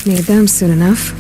Need them soon enough.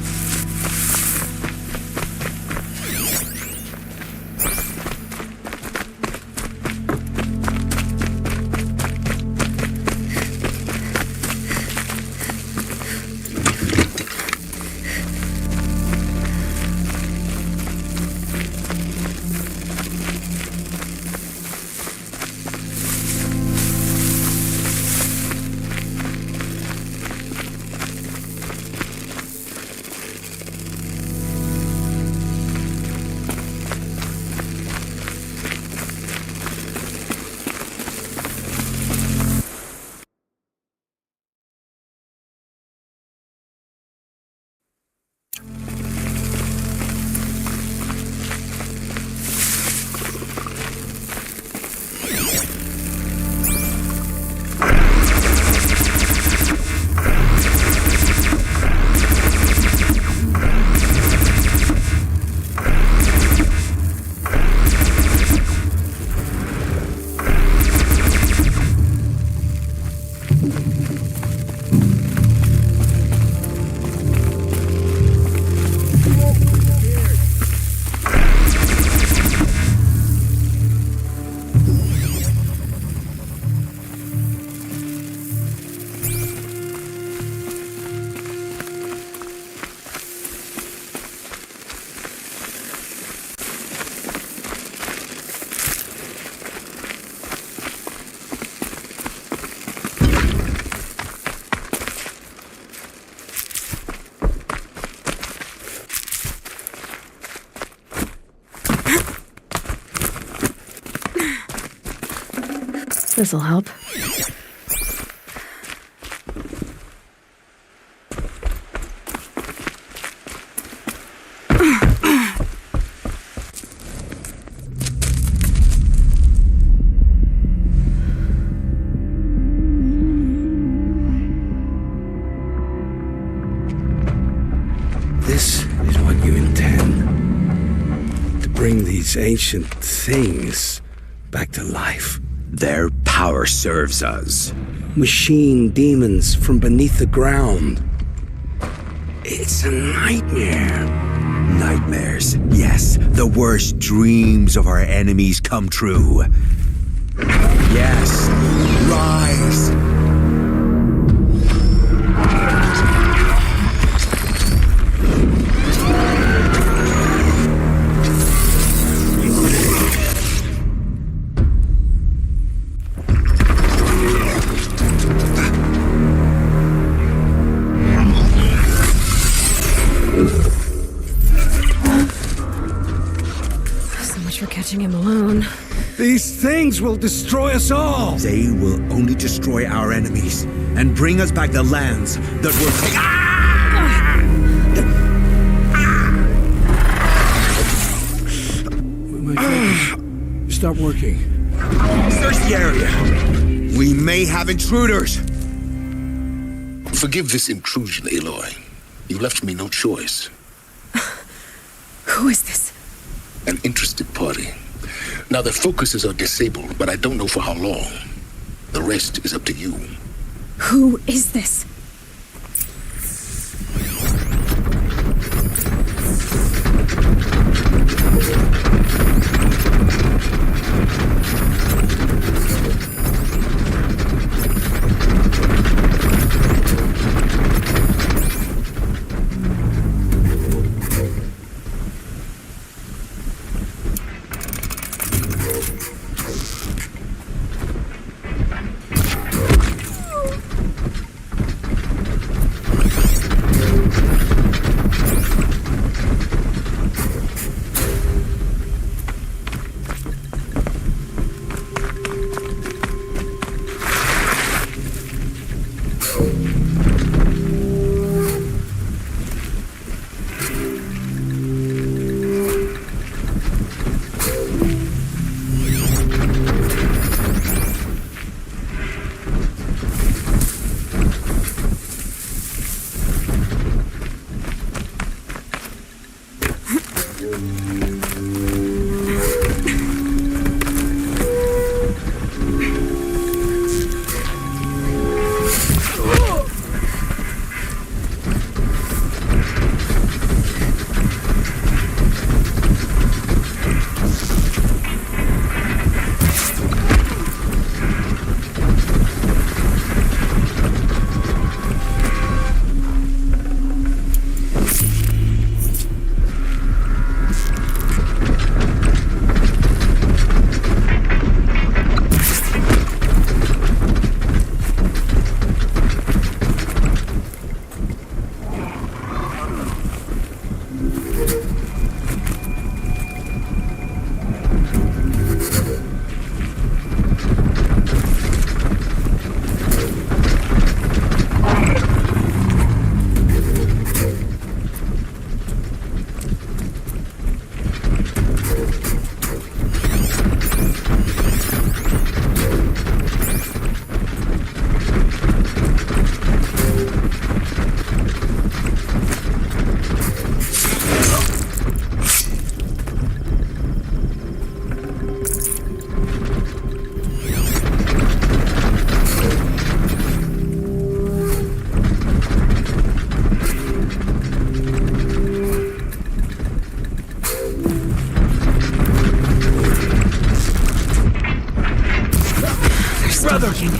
This'll help. This is what you intend. To bring these ancient things back to life. Their power serves us. Machine demons from beneath the ground. It's a nightmare. Nightmares, yes. The worst dreams of our enemies come true. Yes, rise! For catching him alone. These things will destroy us all! They will only destroy our enemies and bring us back the lands that will take. My focus. Stop working. Search the area. We may have intruders. Forgive this intrusion, Aloy. You left me no choice. Who is this? An interested party. Now their focuses are disabled, but I don't know for how long. The rest is up to you. Who is this? Mother!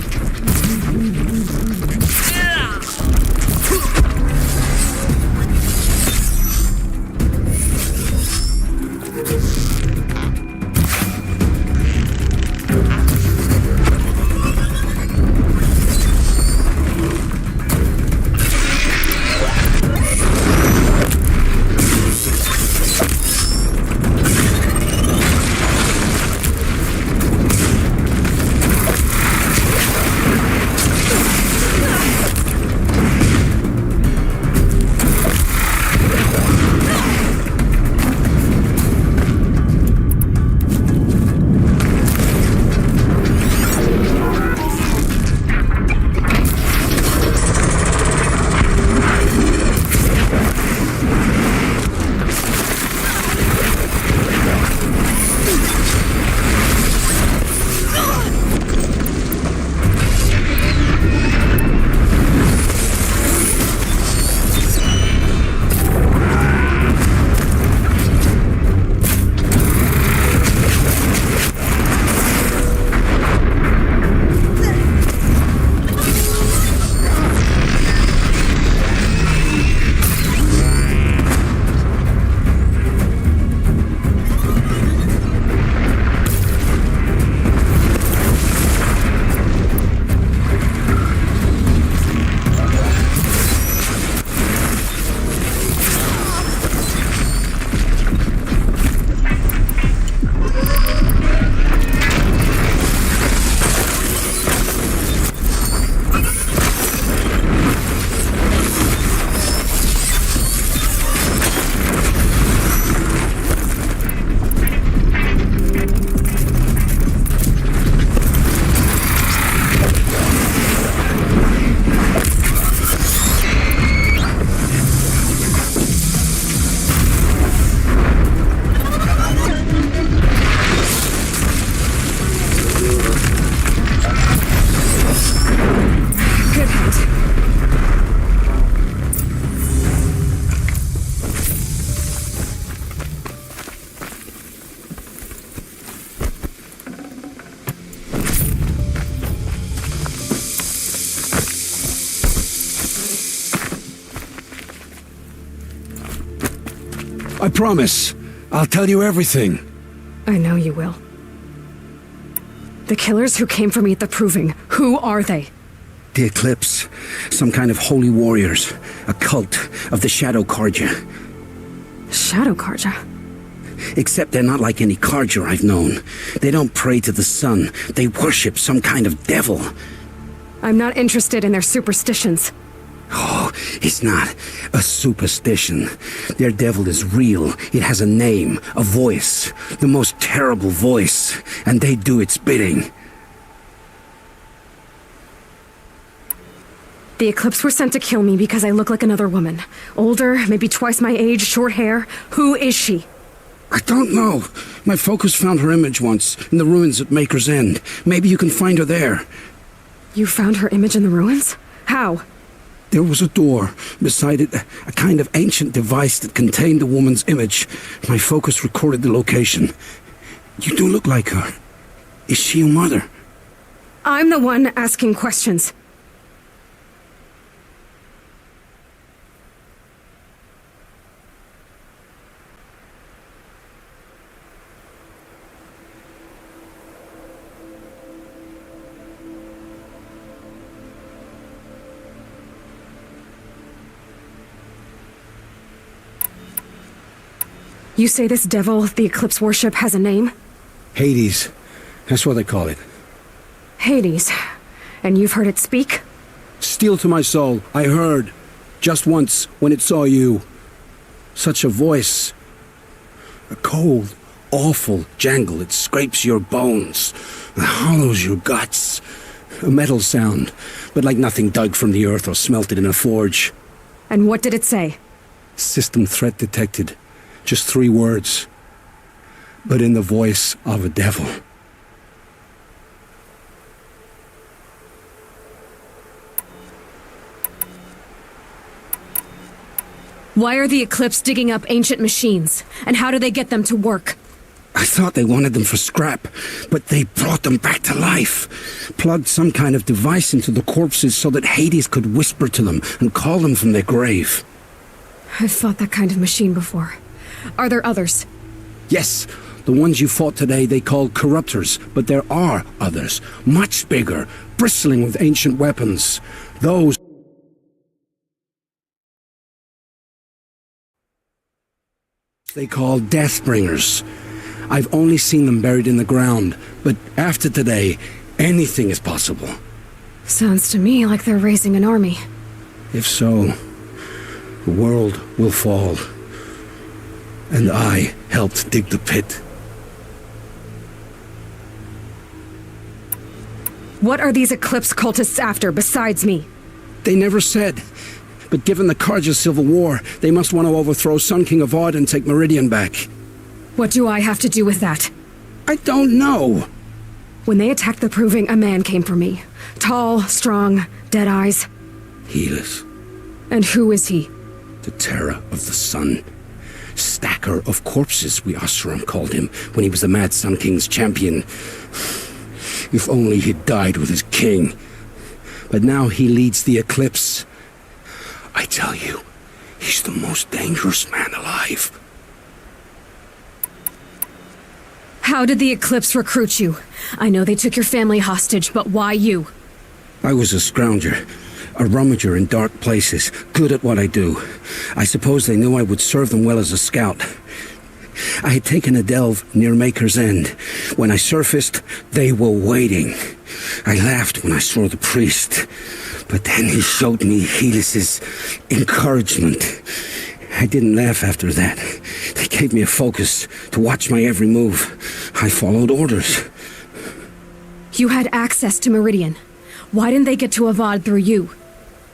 I promise. I'll tell you everything. I know you will. The killers who came for me at the Proving, who are they? The Eclipse. Some kind of holy warriors. A cult of the Shadow Carja. Shadow Carja? Except they're not like any Carja I've known. They don't pray to the sun. They worship some kind of devil. I'm not interested in their superstitions. Oh, it's not a superstition. Their devil is real. It has a name, a voice, the most terrible voice, and they do its bidding. The Eclipse were sent to kill me because I look like another woman. Older, maybe twice my age, short hair. Who is she? I don't know. My focus found her image once, in the ruins at Maker's End. Maybe you can find her there. You found her image in the ruins? How? There was a door. Beside it, a kind of ancient device that contained the woman's image. My focus recorded the location. You do look like her. Is she your mother? I'm the one asking questions. You say this devil the Eclipse worship has a name? Hades. That's what they call it. Hades. And you've heard it speak? Steel to my soul. I heard. Just once, when it saw you. Such a voice. A cold, awful jangle. It scrapes your bones. It hollows your guts. A metal sound, but like nothing dug from the earth or smelted in a forge. And what did it say? System threat detected. Just 3 words. But in the voice of a devil. Why are the Eclipse digging up ancient machines? And how do they get them to work? I thought they wanted them for scrap, but they brought them back to life. Plugged some kind of device into the corpses so that Hades could whisper to them and call them from their grave. I've fought that kind of machine before. Are there others? Yes, the ones you fought today they called corruptors, but there are others, much bigger, bristling with ancient weapons. Those they call Deathbringers. I've only seen them buried in the ground, but after today, anything is possible. Sounds to me like they're raising an army. If so, the world will fall. And I helped dig the pit. What are these Eclipse cultists after besides me? They never said. But given the Carja civil war, they must want to overthrow Sun King Avad and take Meridian back. What do I have to do with that? I don't know. When they attacked the Proving, a man came for me. Tall, strong, dead eyes. Helis, And who is he? the terror of the sun. Stacker of corpses, we Oseram called him, when he was the Mad Sun King's champion. If only he'd died with his king. But now he leads the Eclipse. I tell you, he's the most dangerous man alive. How did the Eclipse recruit you? I know they took your family hostage, but why you? I was a scrounger, a rummager in dark places, good at what I do. I suppose they knew I would serve them well as a scout. I had taken a delve near Maker's End. When I surfaced, they were waiting. I laughed when I saw the priest, but then he showed me Helis's encouragement. I didn't laugh after that. They gave me a focus to watch my every move. I followed orders. You had access to Meridian. Why didn't they get to Avad through you?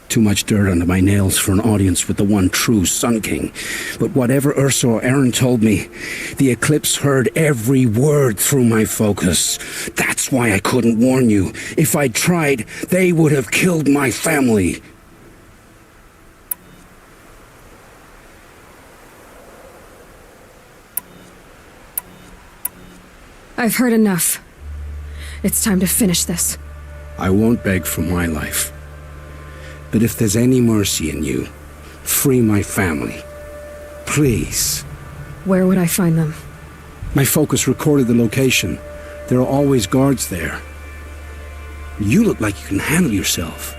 Too much dirt under my nails for an audience with the one true Sun King. But whatever Ursa or Aaron told me, the Eclipse heard every word through my focus. That's why I couldn't warn you. If I'd tried, they would have killed my family. I've heard enough. It's time to finish this. I won't beg for my life. But if there's any mercy in you, free my family. Please. Where would I find them? My focus recorded the location. There are always guards there. You look like you can handle yourself.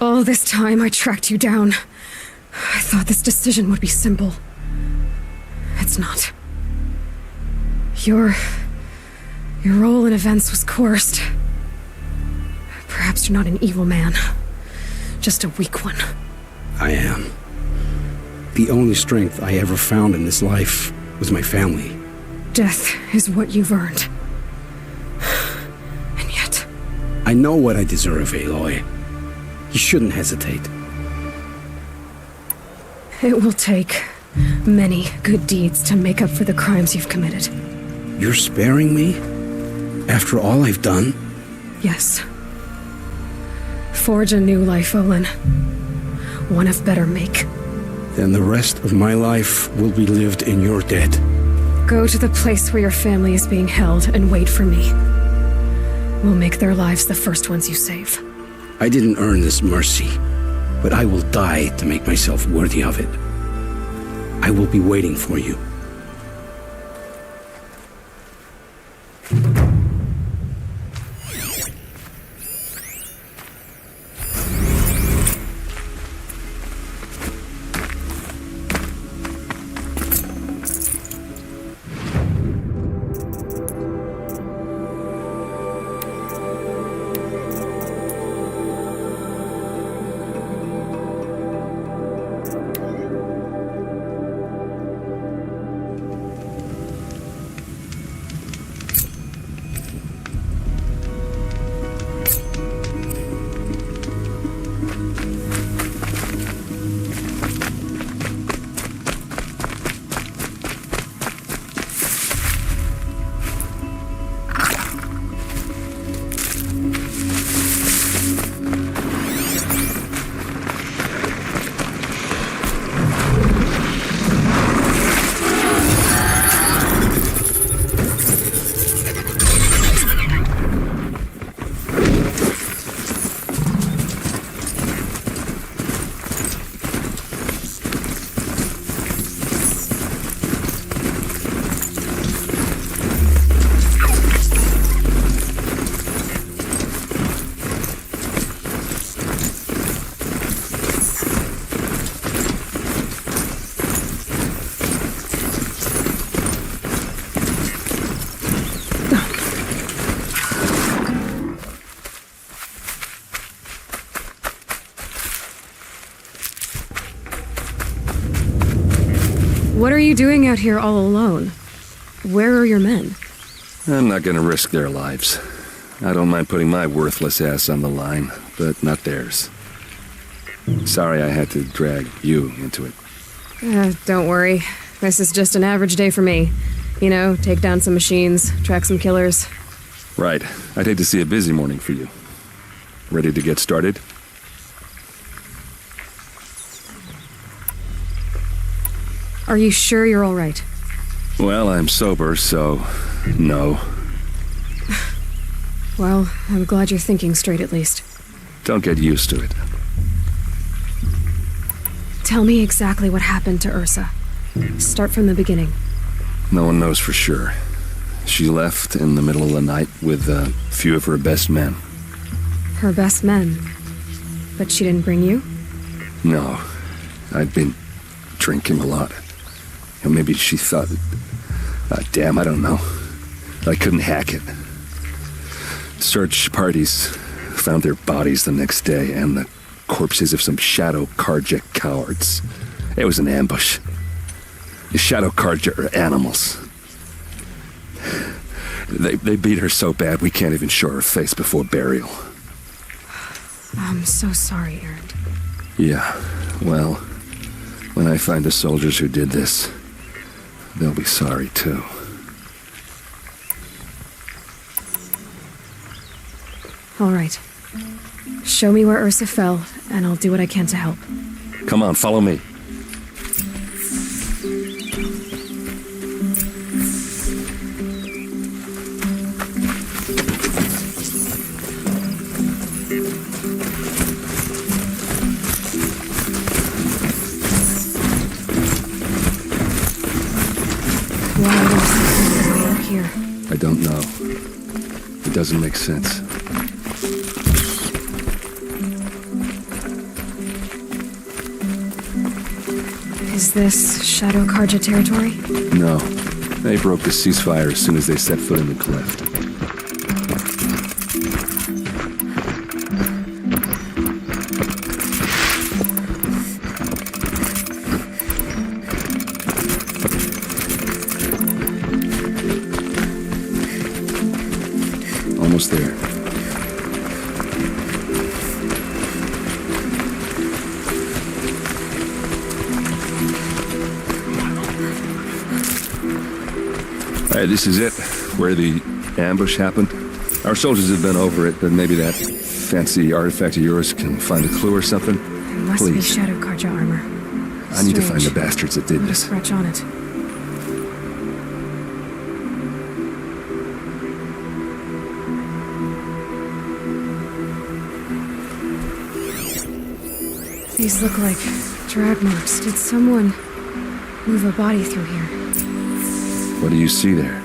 All this time I tracked you down. I thought this decision would be simple. It's not. Your role in events was coerced. Perhaps you're not an evil man. Just a weak one. I am. The only strength I ever found in this life was my family. Death is what you've earned. And yet... I know what I deserve, Aloy. You shouldn't hesitate. It will take many good deeds to make up for the crimes you've committed. You're sparing me? After all I've done? Yes. Forge a new life, Olin. One of better make. Then the rest of my life will be lived in your debt. Go to the place where your family is being held and wait for me. We'll make their lives the first ones you save. I didn't earn this mercy, but I will die to make myself worthy of it. I will be waiting for you. What are you doing out here all alone? Where are your men? I'm not gonna risk their lives. I don't mind putting my worthless ass on the line, but not theirs. Sorry I had to drag you into it. Don't worry. This is just an average day for me. You know, take down some machines, track some killers. Right. I'd hate to see a busy morning for you. Ready to get started? Are you sure you're all right? Well, I'm sober, so no. Well, I'm glad you're thinking straight at least. Don't get used to it. Tell me exactly what happened to Ursa. Start from the beginning. No one knows for sure. She left in the middle of the night with a few of her best men. Her best men? But she didn't bring you? No. I'd been drinking a lot. Or maybe she thought... damn, I don't know. I couldn't hack it. Search parties found their bodies the next day and the corpses of some Shadow Carja cowards. It was an ambush. The Shadow Carja are animals. They beat her so bad we can't even show her face before burial. I'm so sorry, Erend. Yeah, well, when I find the soldiers who did this, they'll be sorry too. All right. Show me where Ursa fell, and I'll do what I can to help. Come on, follow me. Why would Ursa find her way out here? I don't know. It doesn't make sense. Is this Shadow Carja territory? No. They broke the ceasefire as soon as they set foot in the cleft. Almost there. All right, this is it, where the ambush happened. Our soldiers have been over it, but maybe that fancy artifact of yours can find a clue or something. It must be Please. Shadow Carja armor. I need to find the Strange. bastards that did this. Scratch on it. These look like drag marks. Did someone move a body through here? What do you see there?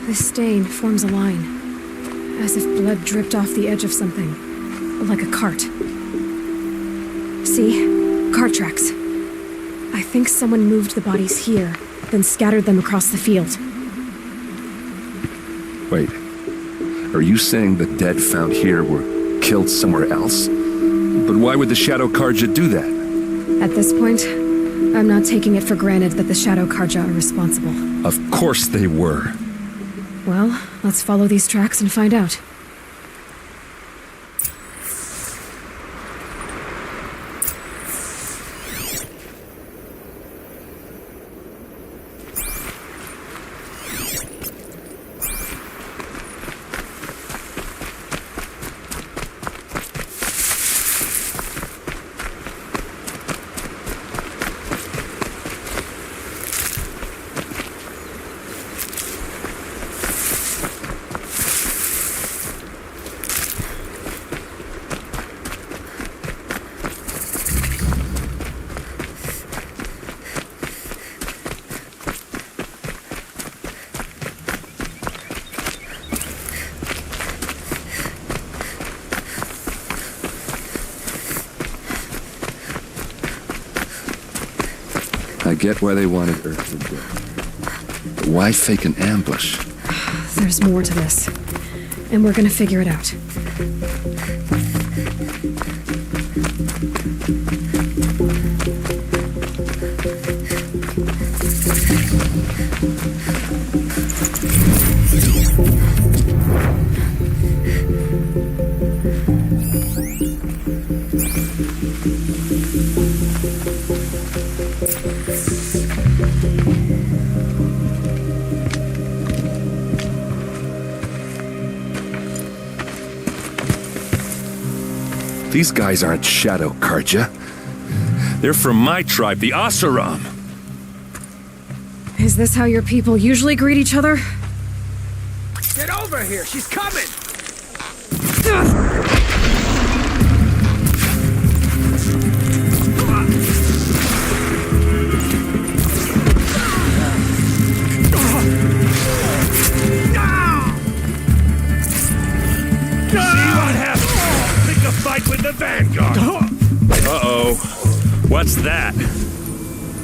This stain forms a line, as if blood dripped off the edge of something, like a cart. See? Cart tracks. I think someone moved the bodies here, then scattered them across the field. Wait. Are you saying the dead found here were killed somewhere else? But why would the Shadow Carja do that? At this point, I'm not taking it for granted that the Shadow Carja are responsible. Of course they were. Well, let's follow these tracks and find out. I get why they wanted Earth to go. But why fake an ambush? There's more to this, and we're gonna figure it out. These guys aren't Shadow Karja. They're from my tribe, the Oseram. Is this how your people usually greet each other? Get over here! She's coming! See what happens! Pick a fight with the Vanguard! Uh-oh. What's that?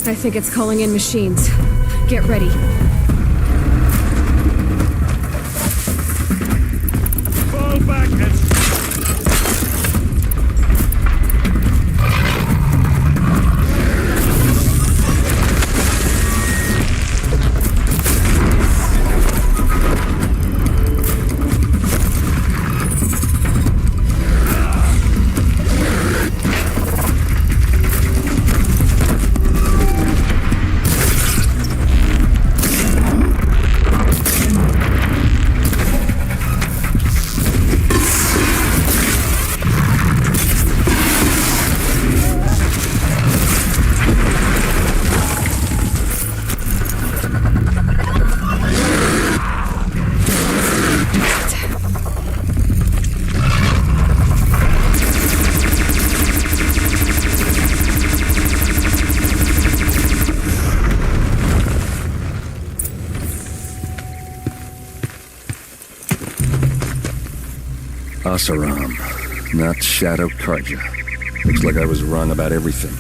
I think it's calling in machines. Get ready. Fall back and... Oseram, not Shadow Karja. Looks like I was wrong about everything,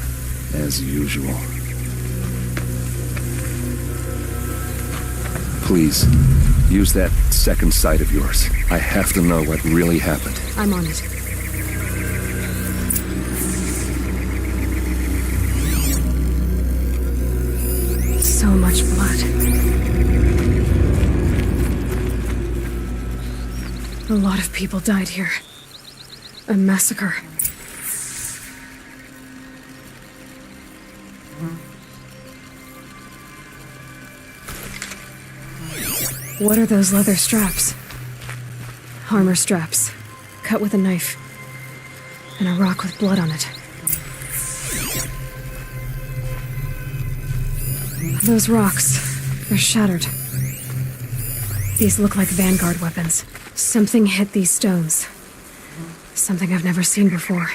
as usual. Please, use that second sight of yours. I have to know what really happened. I'm on it. So much blood. A lot of people died here. A massacre. What are those leather straps? Armor straps, cut with a knife, and a rock with blood on it. Those rocks, they're shattered. These look like Vanguard weapons. Something hit these stones. Something I've never seen before.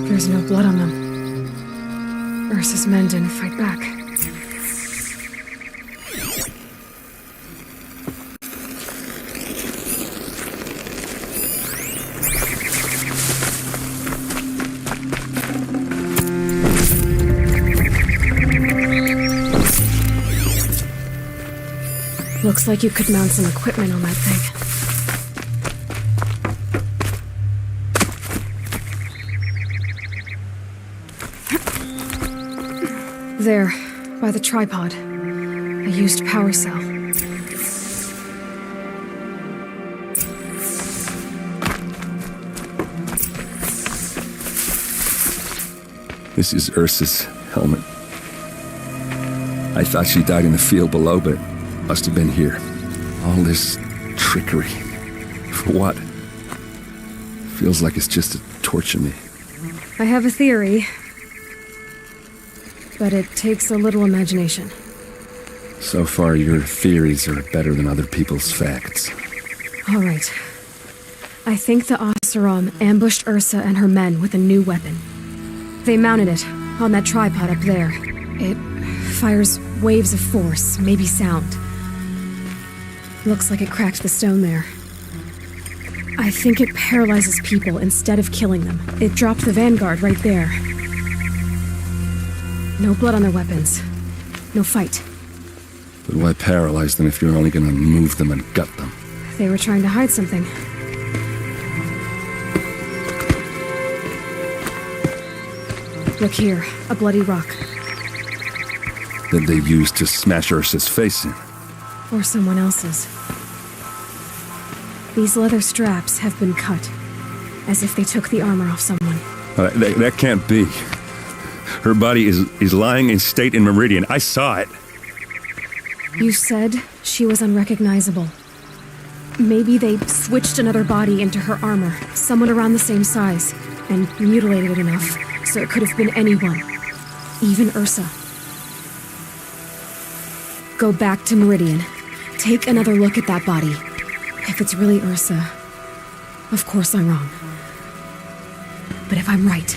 There's no blood on them. Ursa's men didn't fight back. Looks like you could mount some equipment on that thing. There, by the tripod. A used power cell. This is Ursa's helmet. I thought she died in the field below, but must have been here. All this trickery. For what? Feels like it's just to torture me. I have a theory, but it takes a little imagination. So far, your theories are better than other people's facts. All right. I think the Oseram ambushed Ursa and her men with a new weapon. They mounted it on that tripod up there. It fires waves of force, maybe sound. Looks like it cracked the stone there. I think it paralyzes people instead of killing them. It dropped the Vanguard right there. No blood on their weapons. No fight. But why paralyze them if you're only gonna move them and gut them? They were trying to hide something. Look here, a bloody rock. That they used to smash Ursa's face in. Or someone else's. These leather straps have been cut, as if they took the armor off someone. That can't be. Her body is lying in state in Meridian. I saw it. You said she was unrecognizable. Maybe they switched another body into her armor, someone around the same size, and mutilated it enough so it could have been anyone, even Ursa. Go back to Meridian. Take another look at that body. If it's really Ursa, of course I'm wrong. But if I'm right,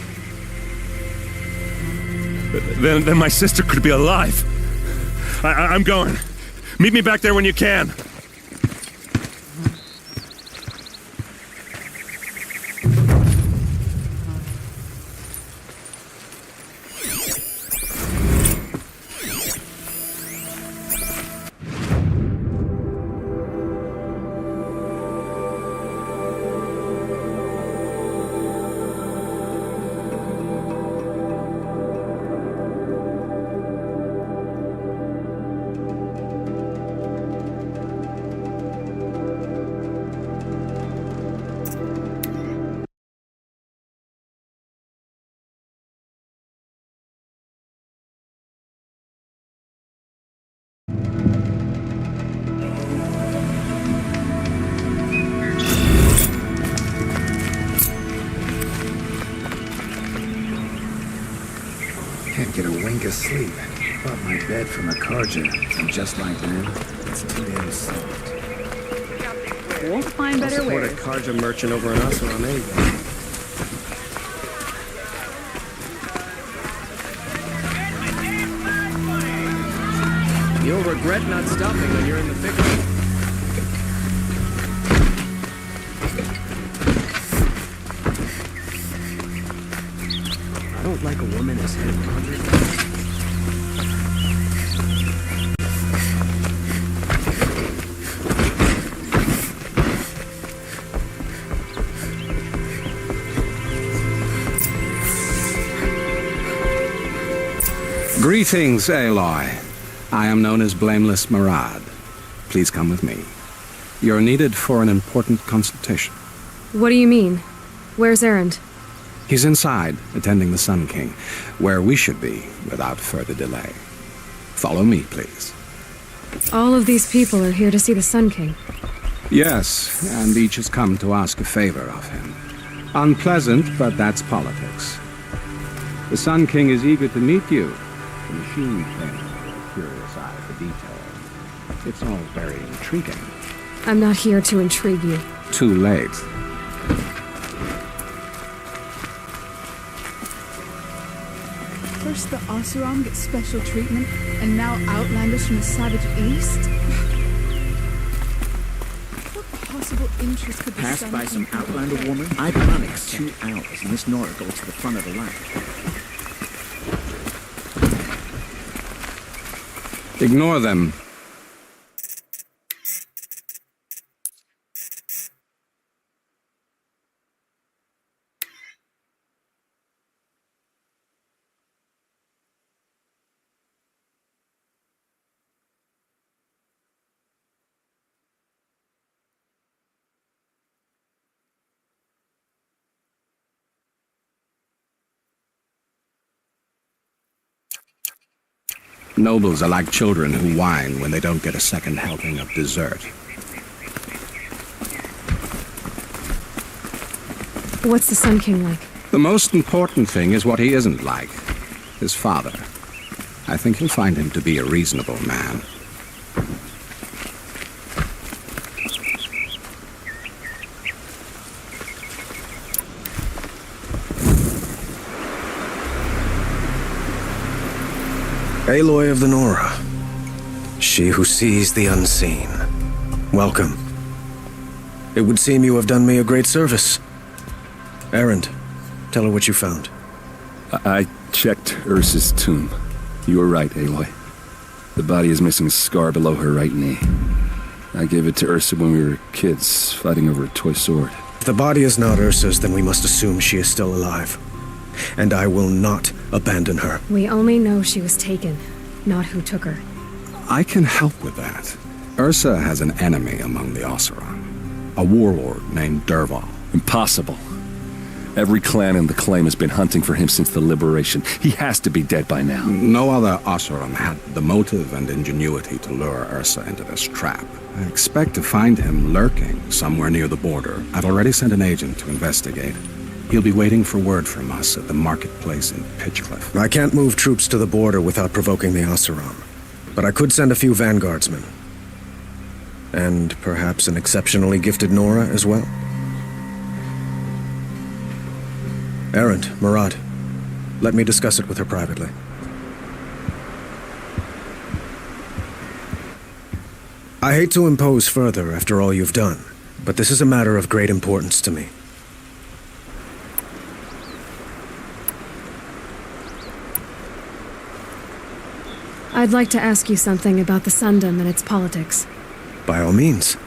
Then my sister could be alive. I'm going. Meet me back there when you can. Can't get a wink of sleep. Bought my bed from a Karja, and just like that, it's too damn soft. Won't find better Support ways. a Karja merchant over in us on any day. You'll regret not stopping when you're in the thick of it. I don't like a woman as head of 100. Greetings, Aloy. I am known as Blameless Marad. Please come with me. You're needed for an important consultation. what do you mean? Where's Erend? He's inside, attending the Sun King, where we should be without further delay. Follow me, please. All of these people are here to see the Sun King. Yes, and each has come to ask a favor of him. Unpleasant, but that's politics. The Sun King is eager to meet you. The machine thing, a curious eye for detail. It's all very intriguing. I'm not here to intrigue you. Too late. First the Oseram get special treatment, and now Outlanders from the savage East? What possible interest could the Passed Sun by some King have? Outlander woman? I panicked 2 hours, and Miss Nora goes to the front of the line. Ignore them. Nobles are like children who whine when they don't get a second helping of dessert. What's the Sun King like? The most important thing is what he isn't like. His father. I think you'll find him to be a reasonable man. Aloy of the Nora. She who sees the unseen. Welcome. It would seem you have done me a great service. Erend, tell her what you found. I checked Ursa's tomb. You were right, Aloy. The body is missing a scar below her right knee. I gave it to Ursa when we were kids, fighting over a toy sword. If the body is not Ursa's, then we must assume she is still alive. And I will not abandon her. We only know she was taken, not who took her. I can help with that. Ursa has an enemy among the Oseram. A warlord named Dervahl. Impossible. Every clan in the claim has been hunting for him since the liberation. He has to be dead by now. No other Oseram had the motive and ingenuity to lure Ursa into this trap. I expect to find him lurking somewhere near the border. I've already sent an agent to investigate. He'll be waiting for word from us at the marketplace in Pitchcliff. I can't move troops to the border without provoking the Oseram, but I could send a few vanguardsmen. And perhaps an exceptionally gifted Nora as well. Erend, Murad, let me discuss it with her privately. I hate to impose further after all you've done, but this is a matter of great importance to me. I'd like to ask you something about the Sundom and its politics. By all means.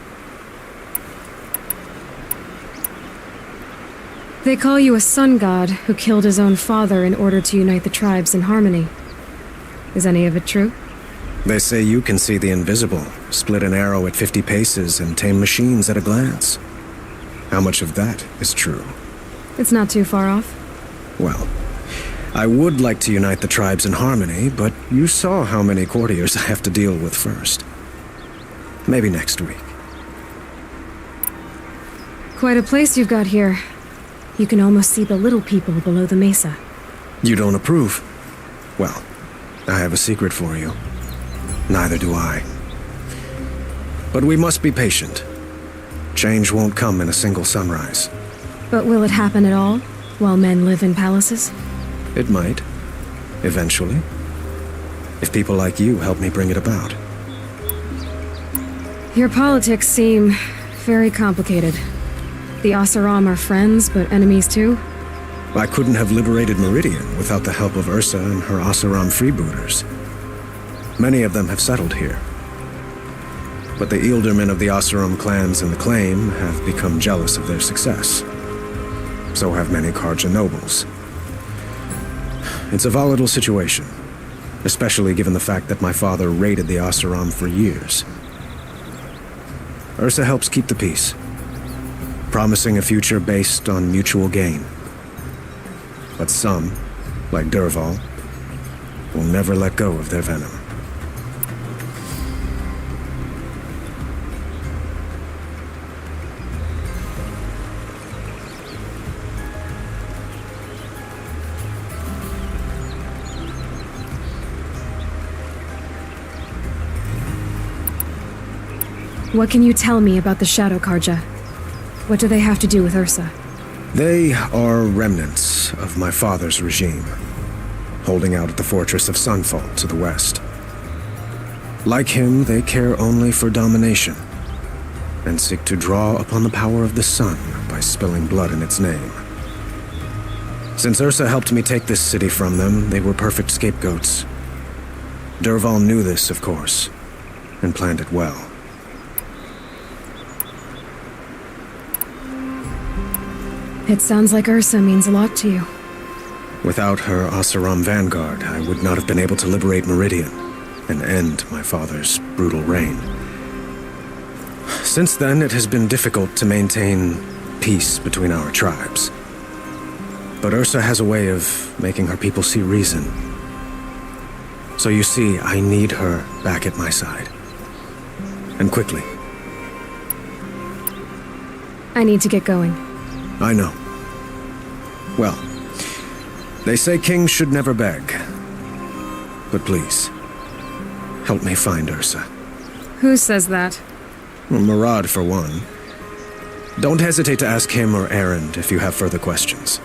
They call you a sun god who killed his own father in order to unite the tribes in harmony. Is any of it true? They say you can see the invisible, split an arrow at 50 paces, and tame machines at a glance. How much of that is true? It's not too far off. Well, I would like to unite the tribes in harmony, but you saw how many courtiers I have to deal with first. Maybe next week. Quite a place you've got here. You can almost see the little people below the mesa. You don't approve? Well, I have a secret for you. Neither do I. But we must be patient. Change won't come in a single sunrise. But will it happen at all, while men live in palaces? It might. Eventually. If people like you help me bring it about. Your politics seem very complicated. The Oseram are friends, but enemies too? I couldn't have liberated Meridian without the help of Ursa and her Oseram freebooters. Many of them have settled here. But the Ealdormen of the Oseram clans in the claim have become jealous of their success. So have many Karja nobles. It's a volatile situation, especially given the fact that my father raided the Oseram for years. Ursa helps keep the peace, promising a future based on mutual gain. But some, like Dervahl, will never let go of their venom. What can you tell me about the Shadow Karja? What do they have to do with Ursa? They are remnants of my father's regime, holding out at the fortress of Sunfall to the west. Like him, they care only for domination, and seek to draw upon the power of the sun by spilling blood in its name. Since Ursa helped me take this city from them, they were perfect scapegoats. Dervahl knew this, of course, and planned it well. It sounds like Ursa means a lot to you. Without her Oseram vanguard, I would not have been able to liberate Meridian and end my father's brutal reign. Since then, it has been difficult to maintain peace between our tribes. But Ursa has a way of making her people see reason. So you see, I need her back at my side. And quickly. I need to get going. I know. Well, they say kings should never beg. But please, help me find Ursa. Who says that? Well, Murad, for one. Don't hesitate to ask him or Erend if you have further questions.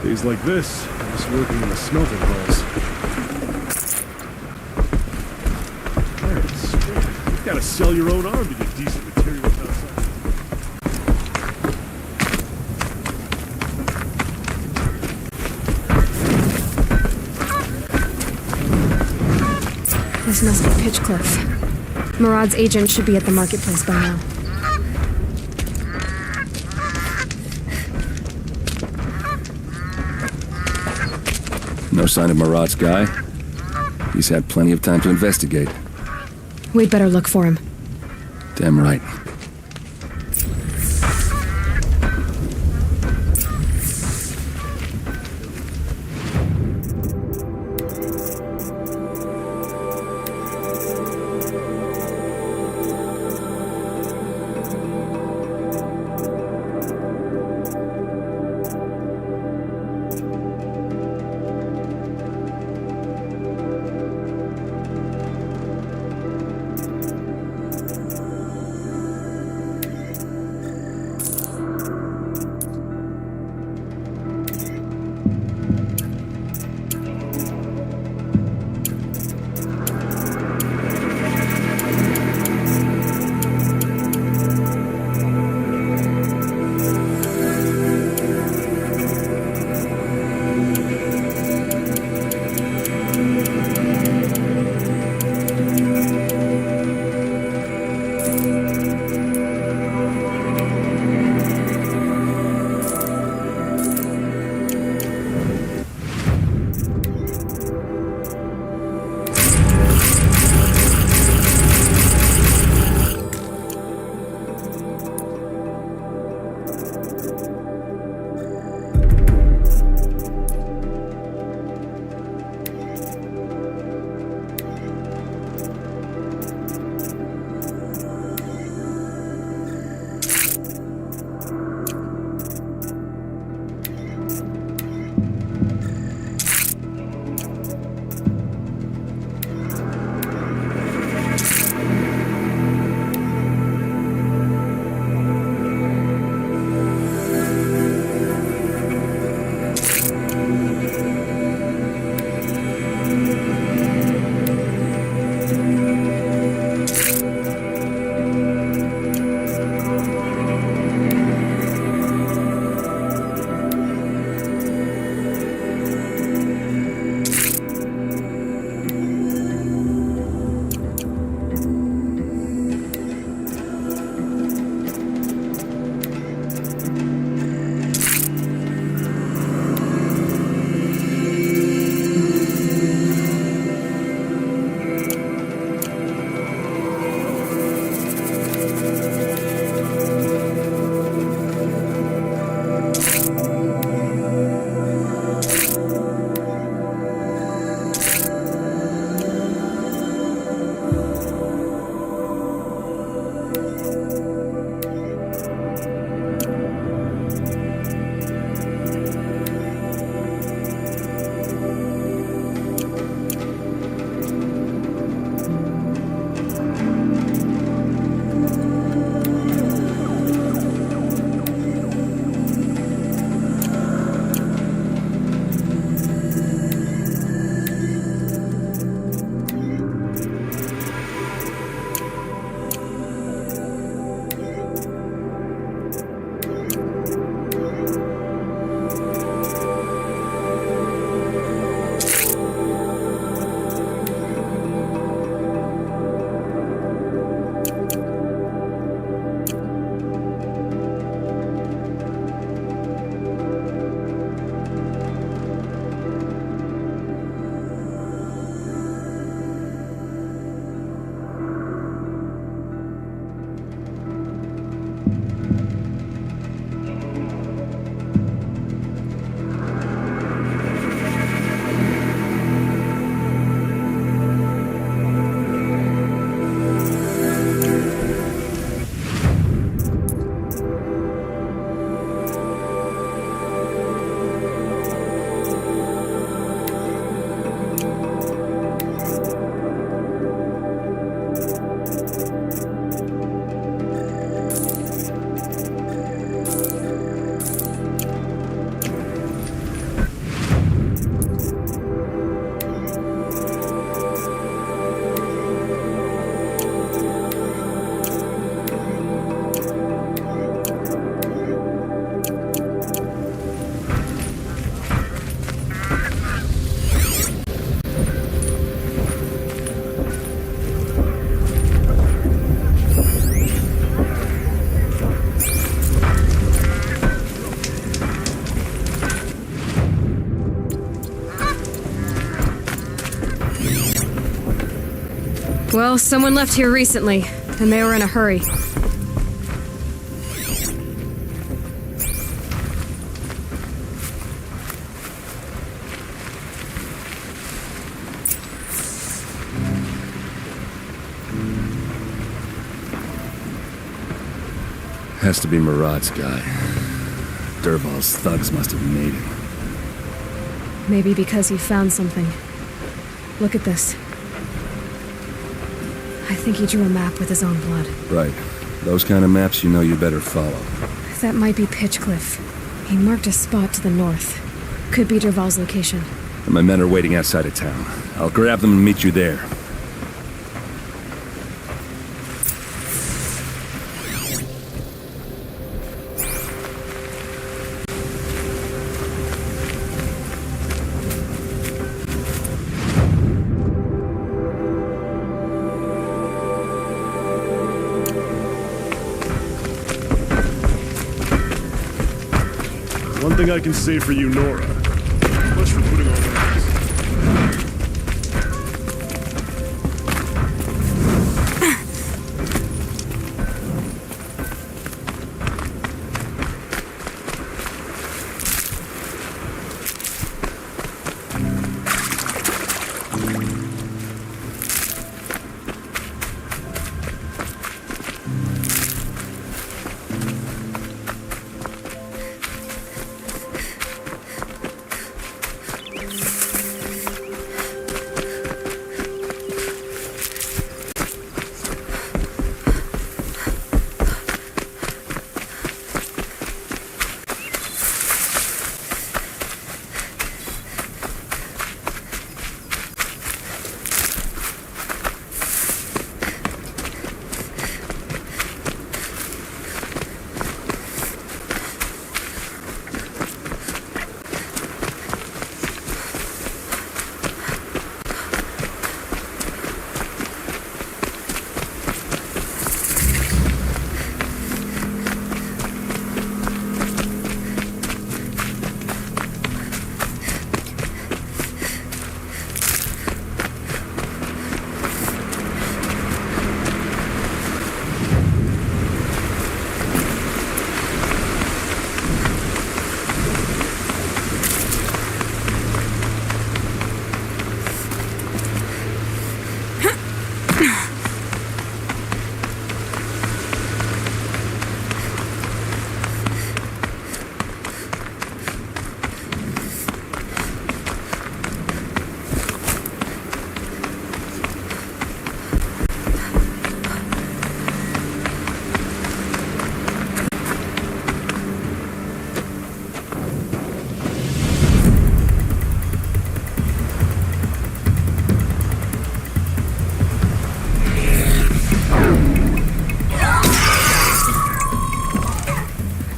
Days like this, I'm just working in the smelting halls. Clarence, you've got to sell your own arm to get decent materials outside. This must be Pitchcliff. Murad's agent should be at the marketplace by now. No sign of Murad's guy? He's had plenty of time to investigate. We'd better look for him. Damn right. Well, someone left here recently, and they were in a hurry. Has to be Marat's guy. Dervahl's thugs must have made him. Maybe because he found something. Look at this. I think he drew a map with his own blood. Right. Those kind of maps you know you better follow. That might be Pitchcliff. He marked a spot to the north. Could be Dervahl's location. And my men are waiting outside of town. I'll grab them and meet you there. One thing I can say for you, Nora. Much for putting on this.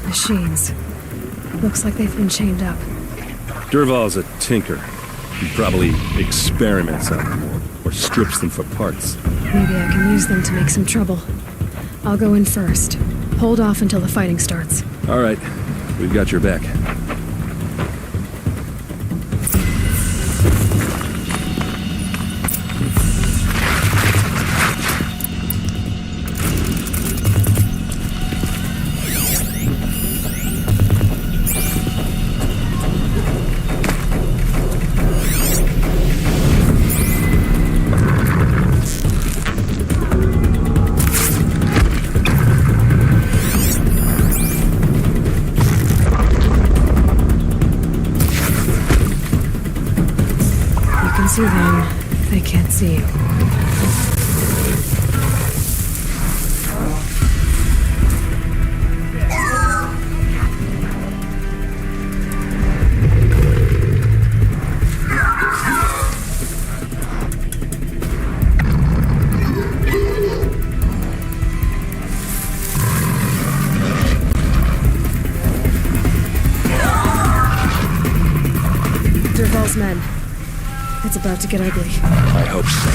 Machines. Looks like they've been chained up. Dervahl's a tinker. He probably experiments on them, or strips them for parts. Maybe I can use them to make some trouble. I'll go in first. Hold off until the fighting starts. All right. We've got your back. See them, they can't see you. Dervahl's men. It's about to get ugly. I hope so.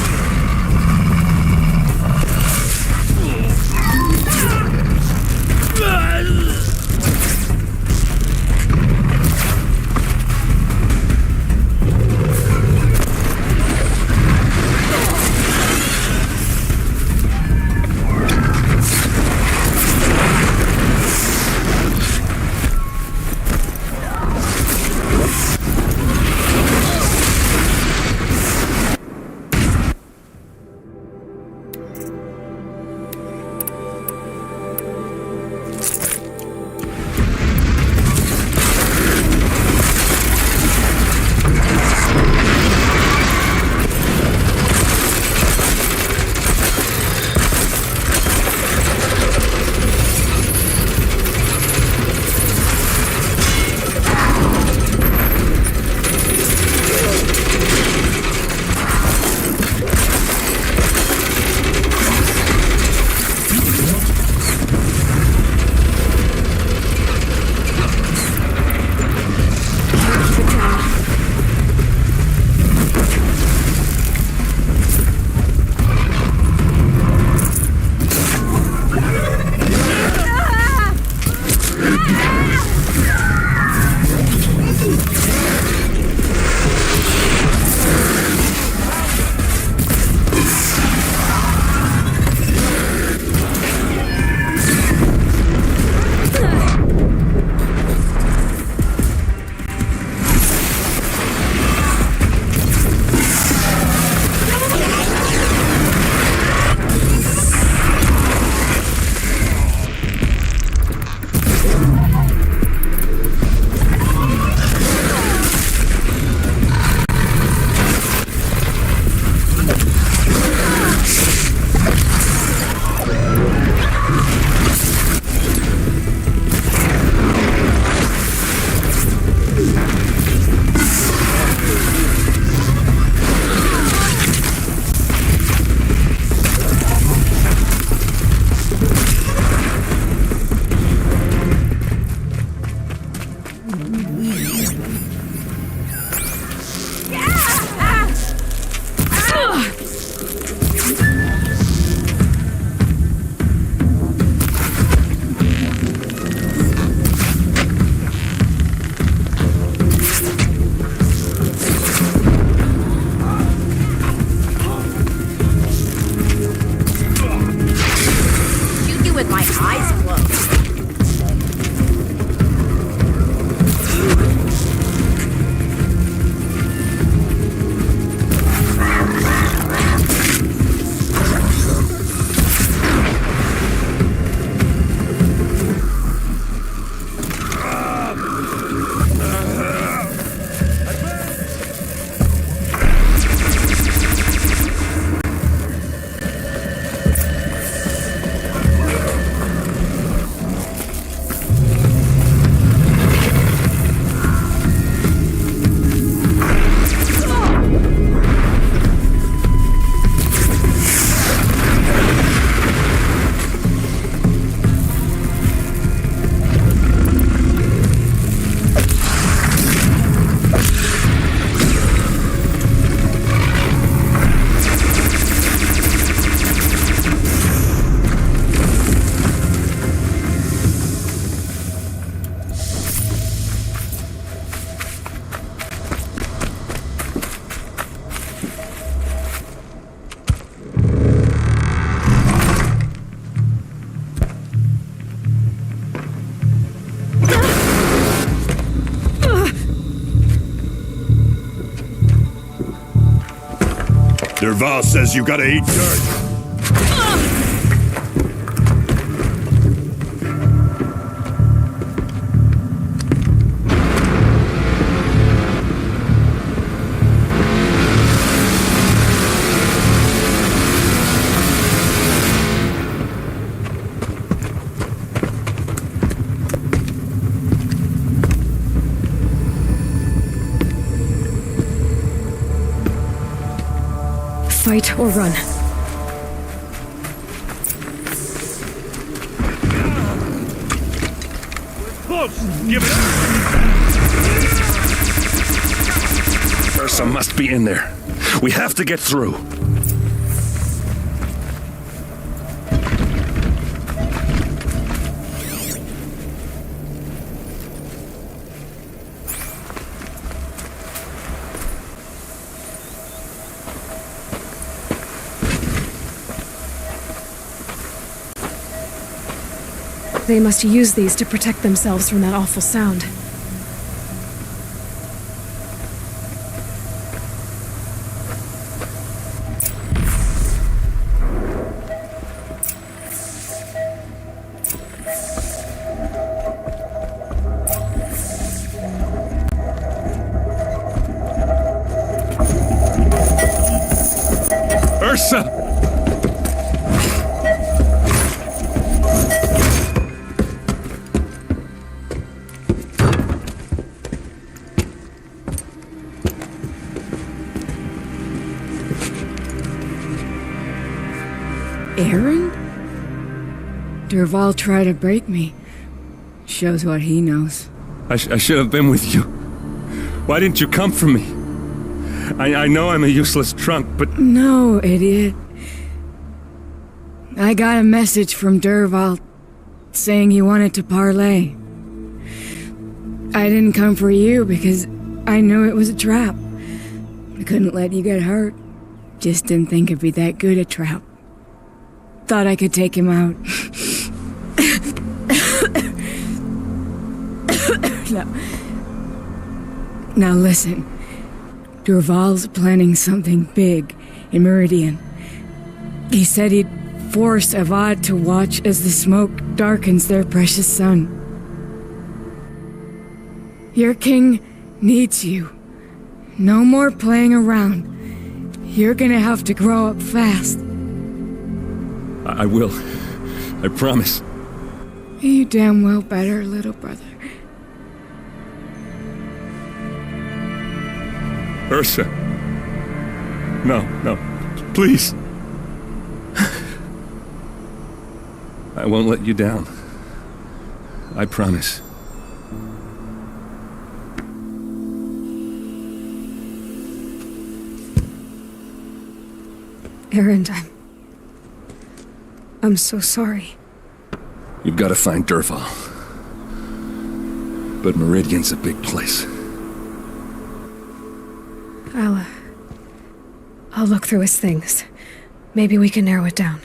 Dervahl says you gotta eat dirt. Fight or run. Close! Give it up! Ursa must be in there. We have to get through. They must use these to protect themselves from that awful sound. Ursa! Erend? Dervahl tried to break me. Shows what he knows. I should have been with you. Why didn't you come for me? I know I'm a useless trunk, but... No, idiot. I got a message from Dervahl saying he wanted to parley. I didn't come for you because I knew it was a trap. I couldn't let you get hurt. Just didn't think it'd be that good a trap. Thought I could take him out. Now listen. Durval's planning something big in Meridian. He said he'd force Avad to watch as the smoke darkens their precious sun. Your king needs you. No more playing around. You're gonna have to grow up fast. I will. I promise. You damn well better, little brother. Ursa. No, please. I won't let you down. I promise. Erend, I'm so sorry. You've got to find Dervahl. But Meridian's a big place. I'll look through his things. Maybe we can narrow it down.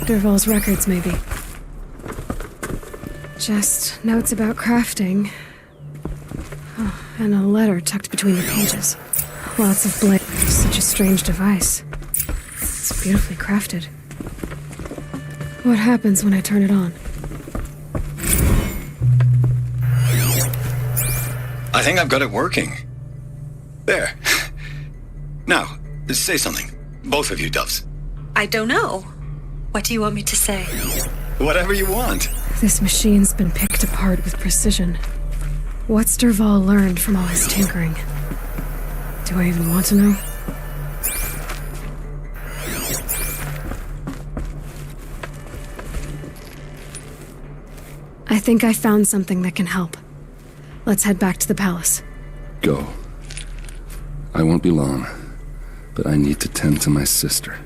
Dervahl's records, maybe. Just notes about crafting. Oh, and a letter tucked between the pages. Lots of blade. Such a strange device. It's beautifully crafted. What happens when I turn it on? I think I've got it working. There. Now, say something. Both of you, Doves. I don't know. What do you want me to say? Whatever you want. This machine's been picked apart with precision. What's Dervahl learned from all his tinkering? Do I even want to know? I think I found something that can help. Let's head back to the palace. Go. I won't be long, but I need to tend to my sister.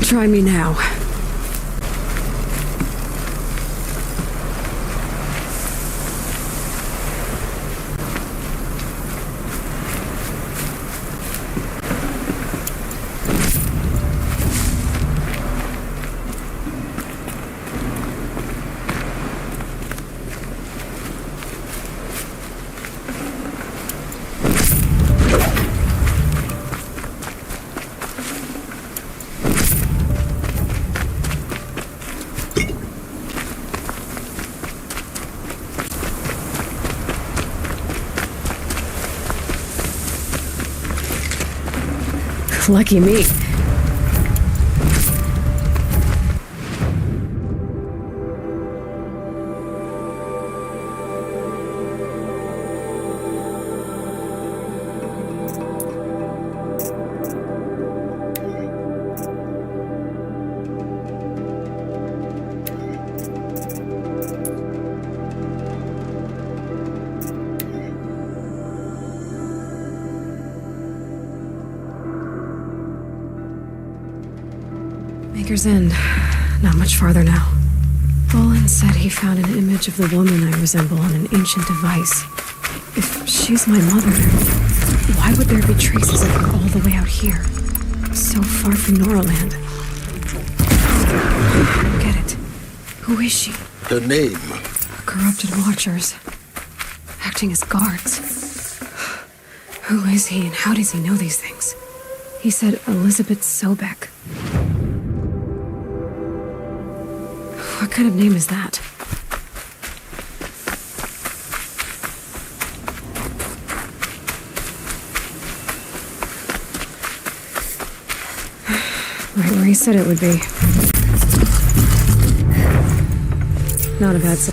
Try me now. Lucky me. Maker's End. Not much farther now. Bolin said he found an image of the woman I resemble on an ancient device. If she's my mother, why would there be traces of her all the way out here? So far from Noraland. I don't get it. Who is she? Her name. Corrupted Watchers. Acting as guards. Who is he and how does he know these things? He said Elizabeth Sobek. What kind of name is that? Right where he said it would be. Not a bad sign.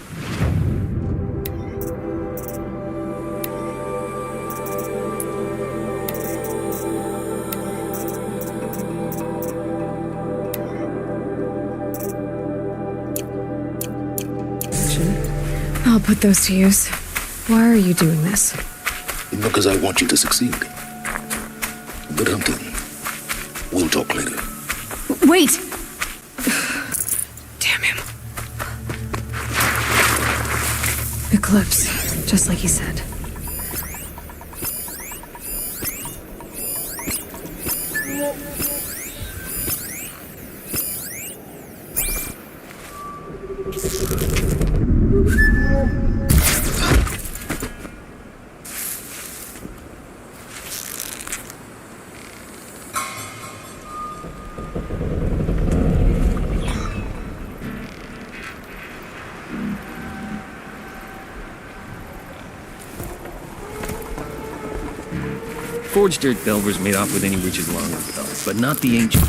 I'll put those to use. Why are you doing this? Because I want you to succeed. Good hunting. We'll talk later. Wait! Damn him. Eclipse, just like he said. Forged Dirt Delvers made off with any riches long ago, but not the ancient.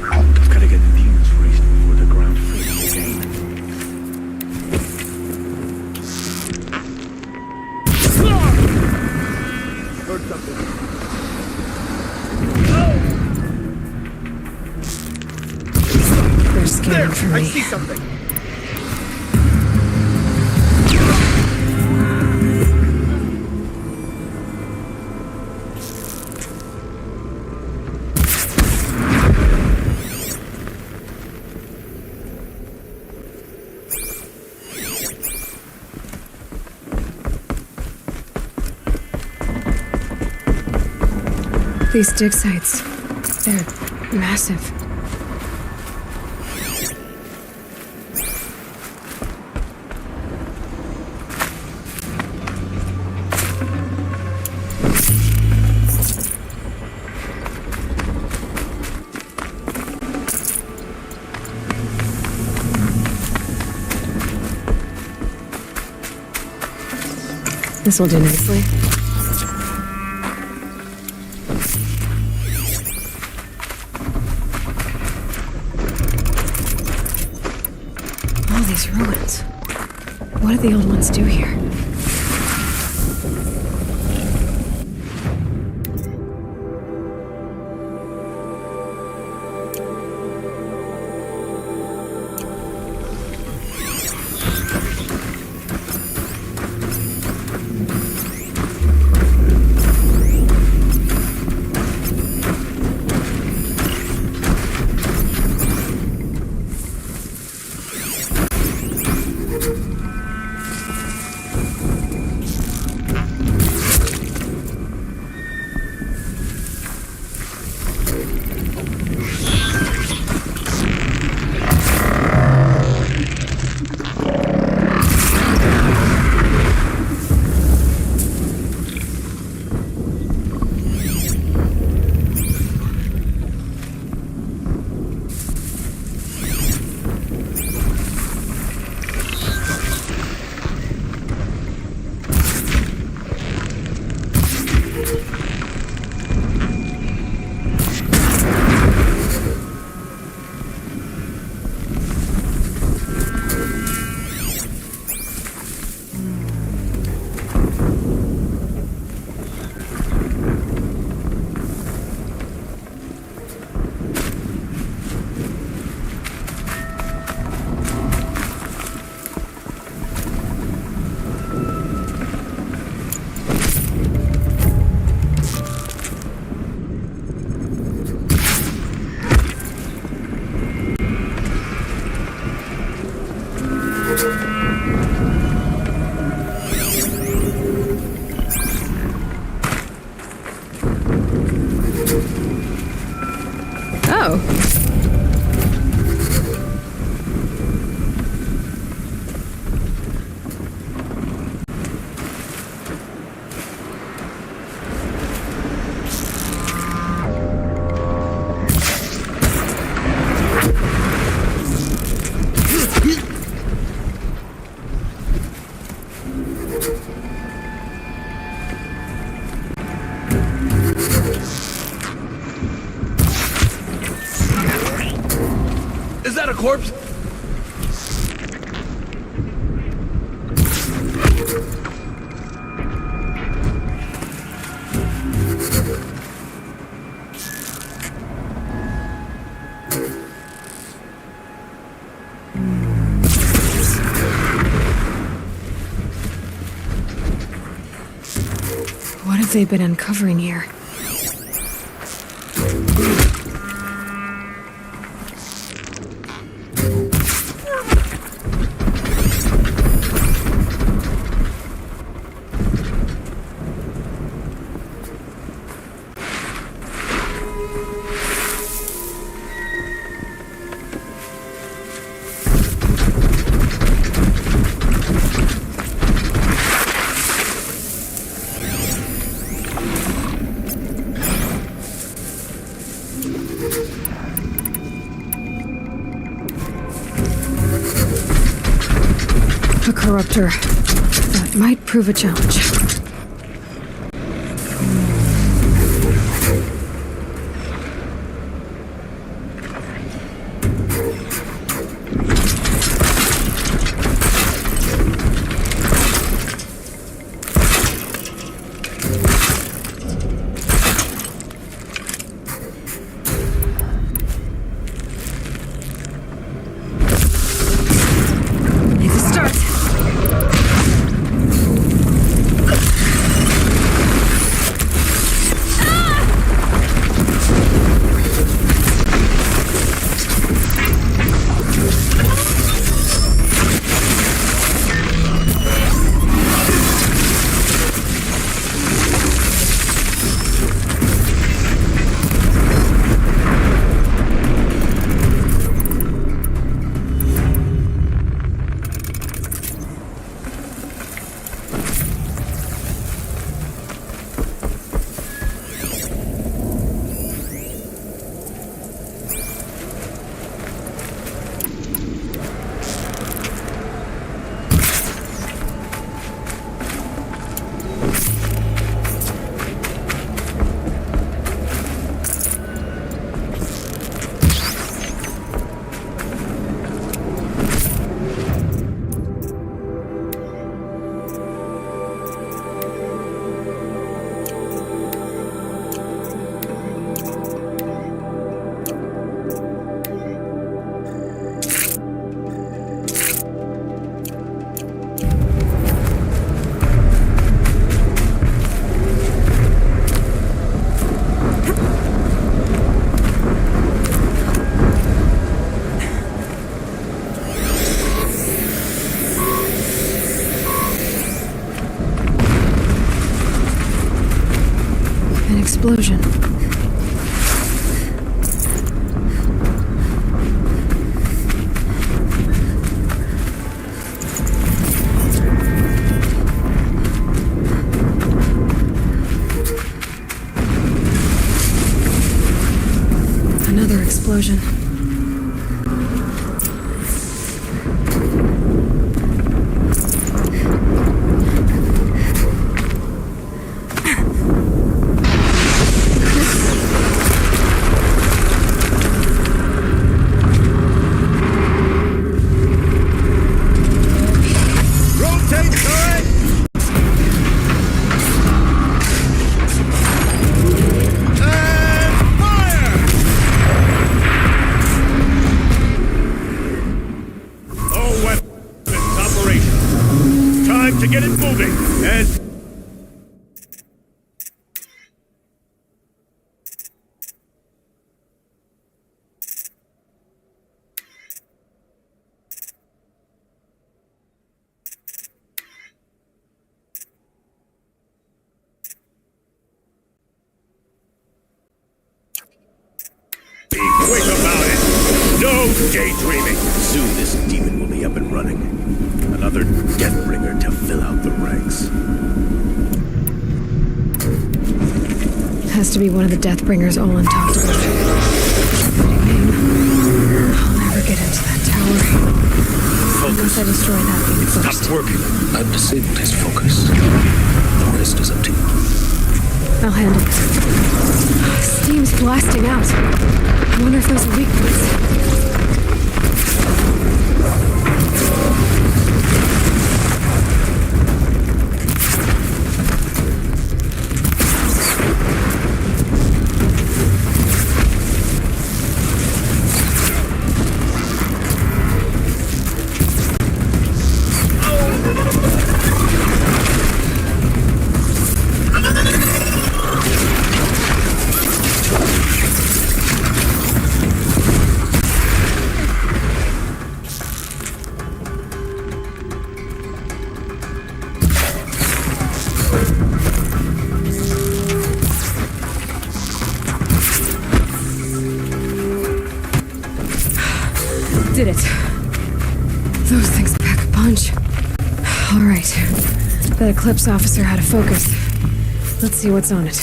I've got to get the fumes racing before the ground freezes again. Heard something. They're scanning for me. I see something. These dig sites, they're massive. This will do nicely. All these ruins. What did the old ones do here? Is that a corpse? What have they been uncovering here? A corruptor. That might prove a challenge. Explosion. Another explosion. To get it moving, and... Be quick about it! No daydreaming! Soon this demon will be up and running. Another Deathbringer to fill out the ranks. Has to be one of the Deathbringers Olin talked about. I'll never get into that tower. Focus. suggest I destroy that thing first. Stop working. I've disabled his focus. The rest is up to you. I'll handle it. Steam's blasting out. I wonder if those are weak points. Did it. Those things pack a punch. All right. That Eclipse officer had a focus. Let's see what's on it.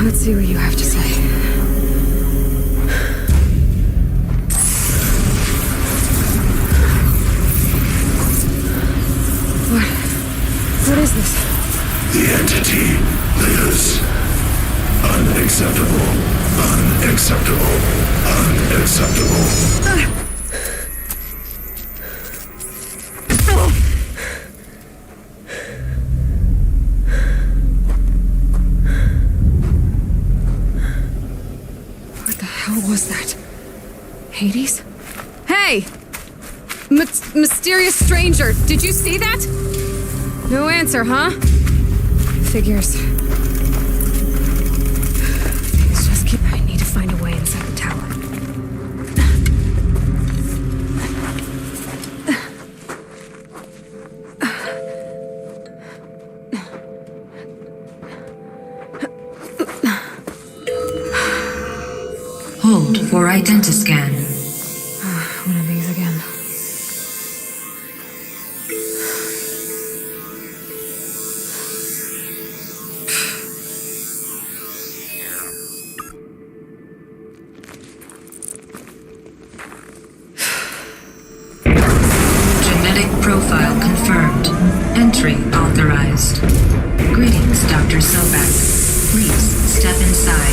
Let's see what you have to say. What is this? The entity lives. Unacceptable. Unacceptable. Unacceptable. What the hell was that? Hades? Hey! Mysterious stranger, did you see that? No answer, huh? Figures. Things just keep... I need to find a way inside the tower. Hold for identiscan. One of these again. Profile confirmed. Entry authorized. Greetings, Dr. Sobek. Please step inside.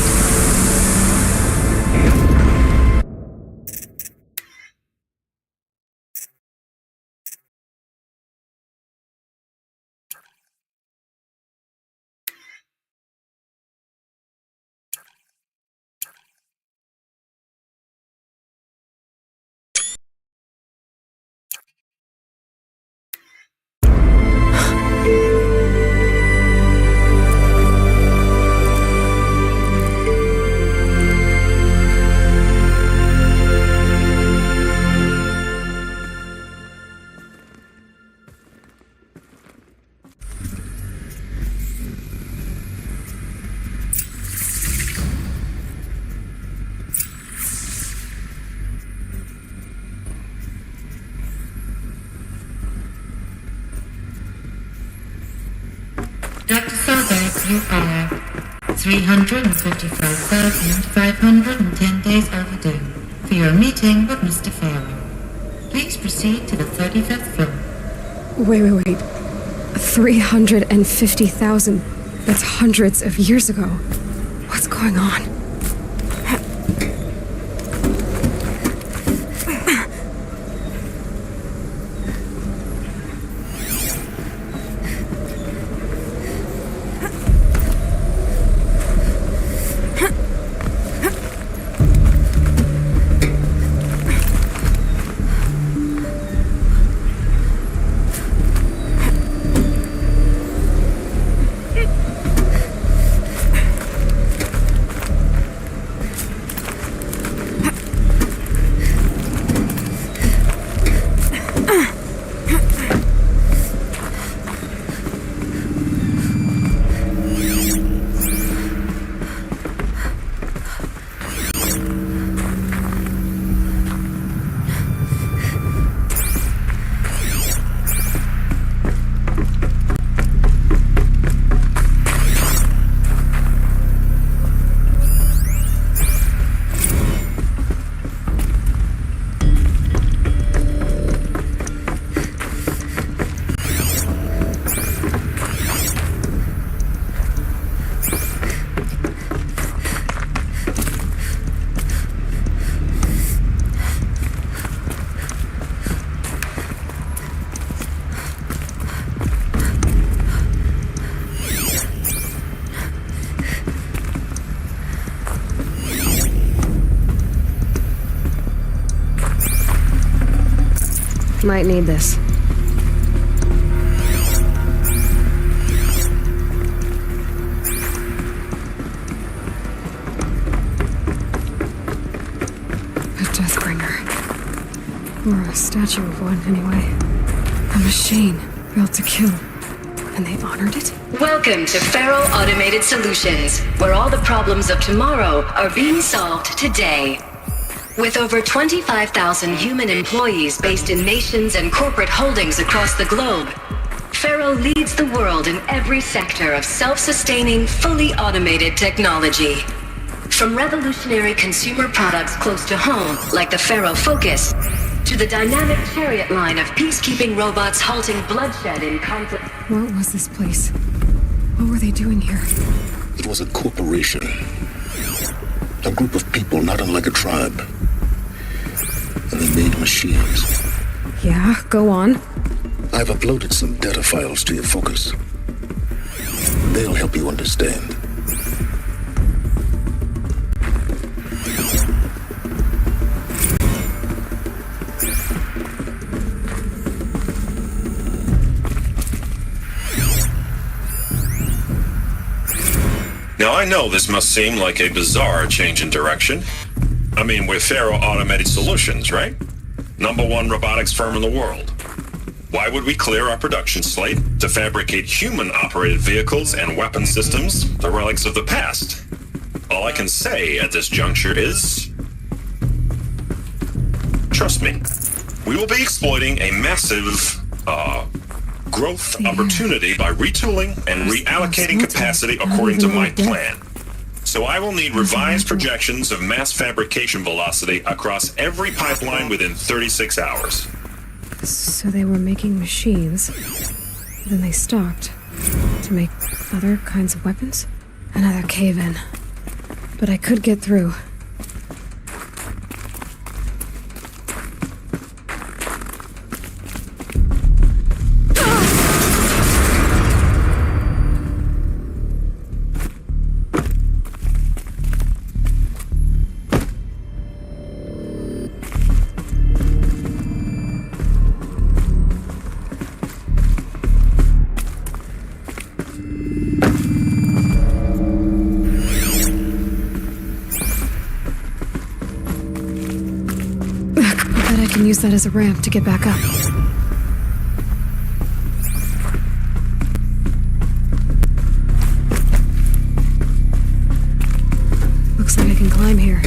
Dr. Sobek, you are 355,510 days overdue for your meeting with Mr. Farrow. Please proceed to the 35th floor. Wait. 350,000. That's hundreds of years ago. What's going on? Might need this. A Deathbringer. Or a statue of one, anyway. A machine built to kill. And they honored it? Welcome to Faro Automated Solutions, where all the problems of tomorrow are being solved today. With over 25,000 human employees based in nations and corporate holdings across the globe, Faro leads the world in every sector of self-sustaining, fully automated technology. From revolutionary consumer products close to home, like the Faro Focus, to the dynamic Chariot line of peacekeeping robots halting bloodshed in conflict. What was this place? What were they doing here? It was a corporation. A group of people not unlike a tribe. And they made machines. Yeah, go on. I've uploaded some data files to your Focus. They'll help you understand. Now, I know this must seem like a bizarre change in direction. I mean, we're Faro Automated Solutions, right? #1 robotics firm in the world. Why would we clear our production slate to fabricate human-operated vehicles and weapon systems, the relics of the past? All I can say at this juncture is... trust me, we will be exploiting a massive, growth opportunity by retooling and reallocating capacity according to my plan. So I will need revised projections of mass fabrication velocity across every pipeline within 36 hours. So they were making machines, then they stopped to make other kinds of weapons? Another cave-in. But I could get through. Use that as a ramp to get back up. Looks like I can climb here.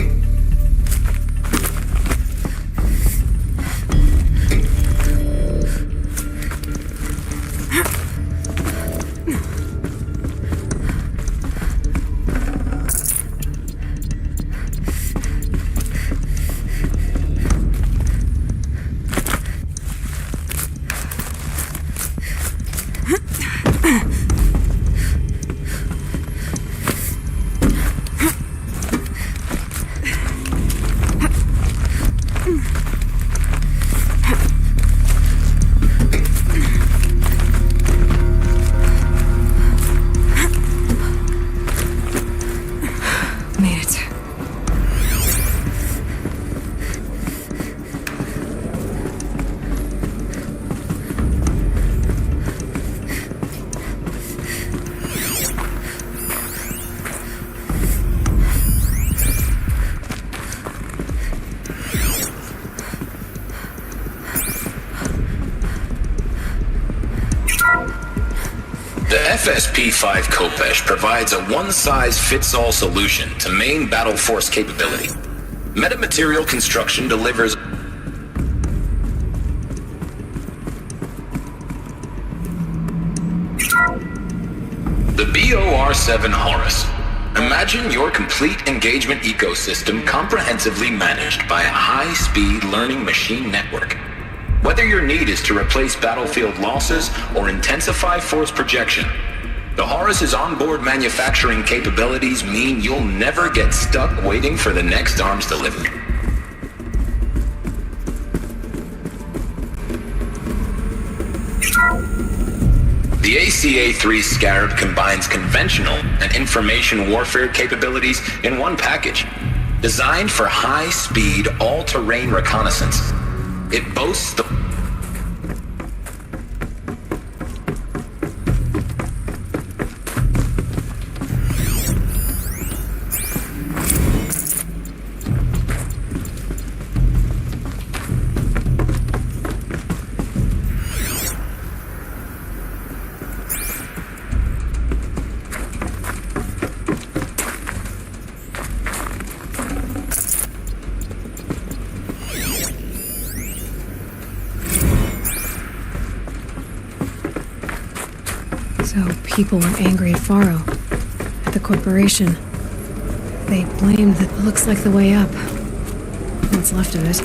FSP-5 Khopesh provides a one-size-fits-all solution to main battle force capability. Metamaterial construction delivers the BOR-7 Horus. Imagine your complete engagement ecosystem comprehensively managed by a high-speed learning machine network. Whether your need is to replace battlefield losses or intensify force projection, the Horus's onboard manufacturing capabilities mean you'll never get stuck waiting for the next arms delivery. The ACA-3 Scarab combines conventional and information warfare capabilities in one package, designed for high-speed, all-terrain reconnaissance. It boasts the People were angry at Faro, at the corporation. They blamed the... Looks like the way up. What's left of it.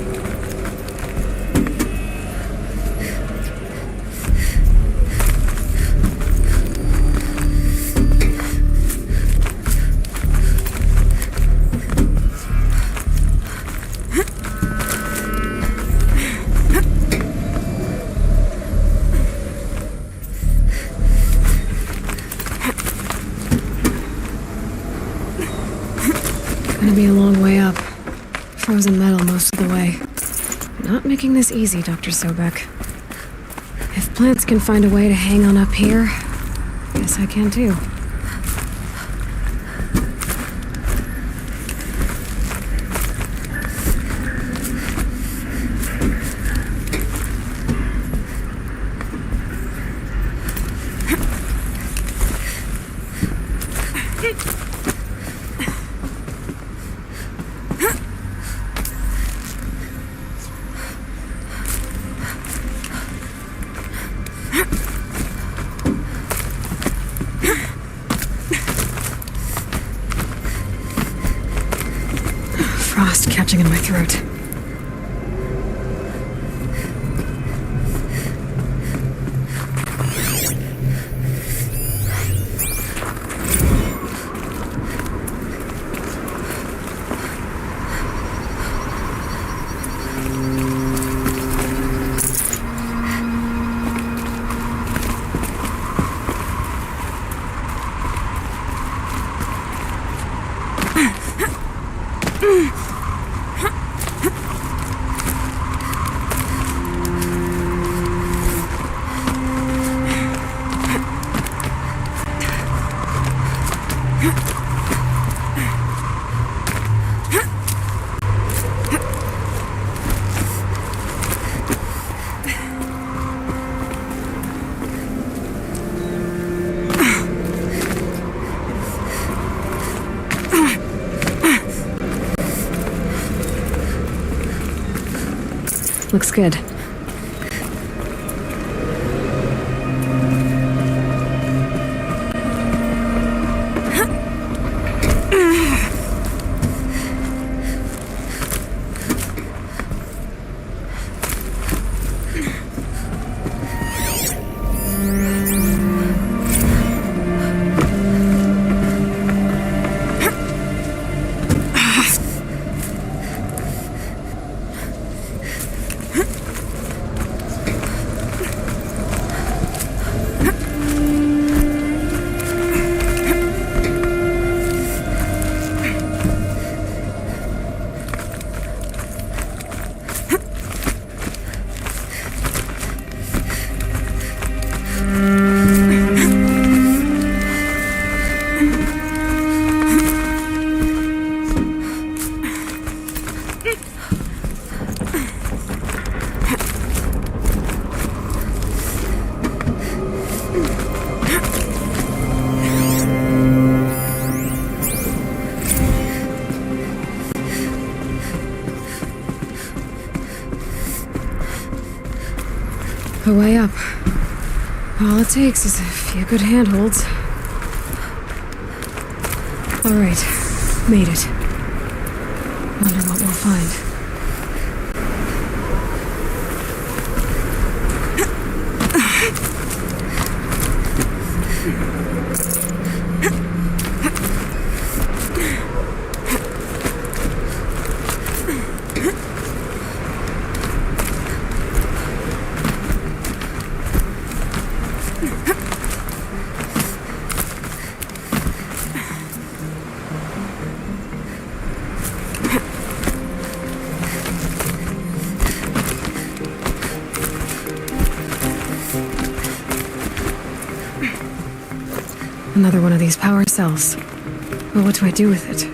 Gonna be a long way up. Frozen metal most of the way. Not making this easy, Dr. Sobek. If plants can find a way to hang on up here, guess I can too. Frost catching in my throat. Looks good. A way up. All it takes is a few good handholds. All right, made it. Wonder what we'll find. Another one of these power cells. Well, what do I do with it?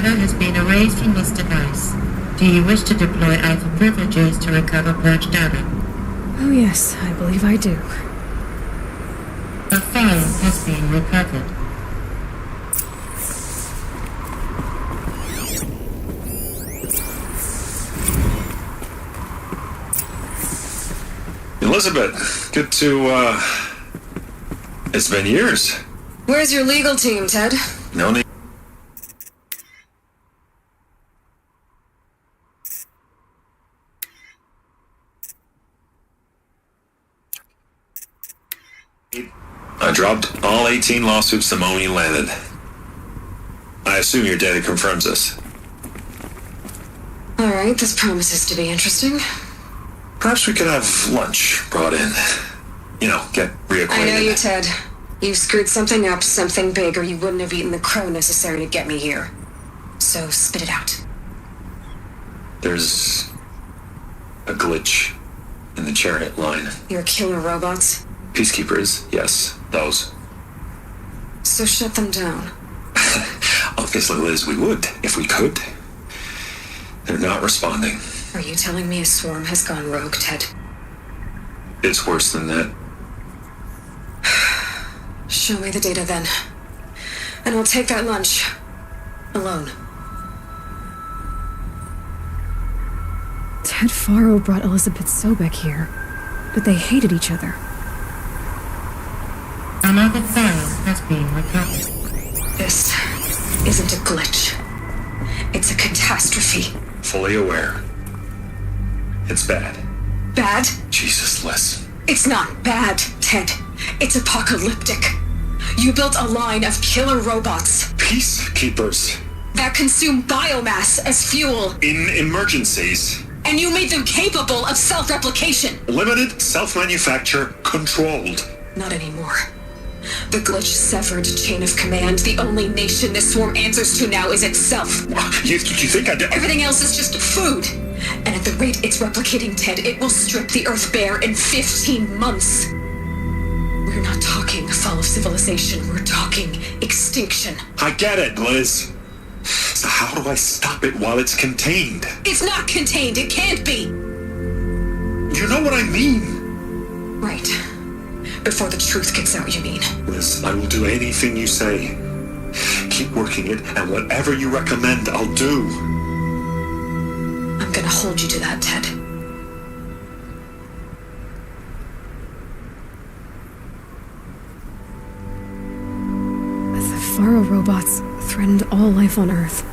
server has been erased from this device. Do you wish to deploy Alpha privileges to recover purged data? Oh yes, I believe I do. A file has been recovered. Elizabeth, good to, it's been years. Where's your legal team, Ted? No need. I dropped all 18 lawsuits the moment you landed. I assume your data confirms this. Alright, this promises to be interesting. Perhaps we could have lunch brought in. You know, get reacquainted. I know you, Ted. You screwed something up, something big, or you wouldn't have eaten the crow necessary to get me here. So spit it out. There's a glitch in the chariot line. Your killer robots? Peacekeepers, yes, those. So shut them down. Obviously, Liz, we would, if we could. They're not responding. Are you telling me a swarm has gone rogue, Ted? It's worse than that. Show me the data then. And I'll take that lunch. Alone. Ted Faro brought Elizabeth Sobek here, but they hated each other. Another file has been recovered. This isn't a glitch. It's a catastrophe. Fully aware. It's bad. Bad? Jesus, Liz. It's not bad, Ted. It's apocalyptic. You built a line of killer robots. Peacekeepers. That consume biomass as fuel. In emergencies. And you made them capable of self-replication. Limited, self-manufacture, controlled. Not anymore. The glitch severed chain of command. The only nation this swarm answers to now is itself. You think I did? Everything else is just food. And at the rate it's replicating, Ted, it will strip the Earth bare in 15 months. We're not talking fall of civilization. We're talking extinction. I get it, Liz. So how do I stop it while it's contained? It's not contained. It can't be. You know what I mean? Right. Before the truth gets out, you mean? Liz, I will do anything you say. Keep working it, and whatever you recommend, I'll do. I'm gonna hold you to that, Ted. The Faro robots threatened all life on Earth.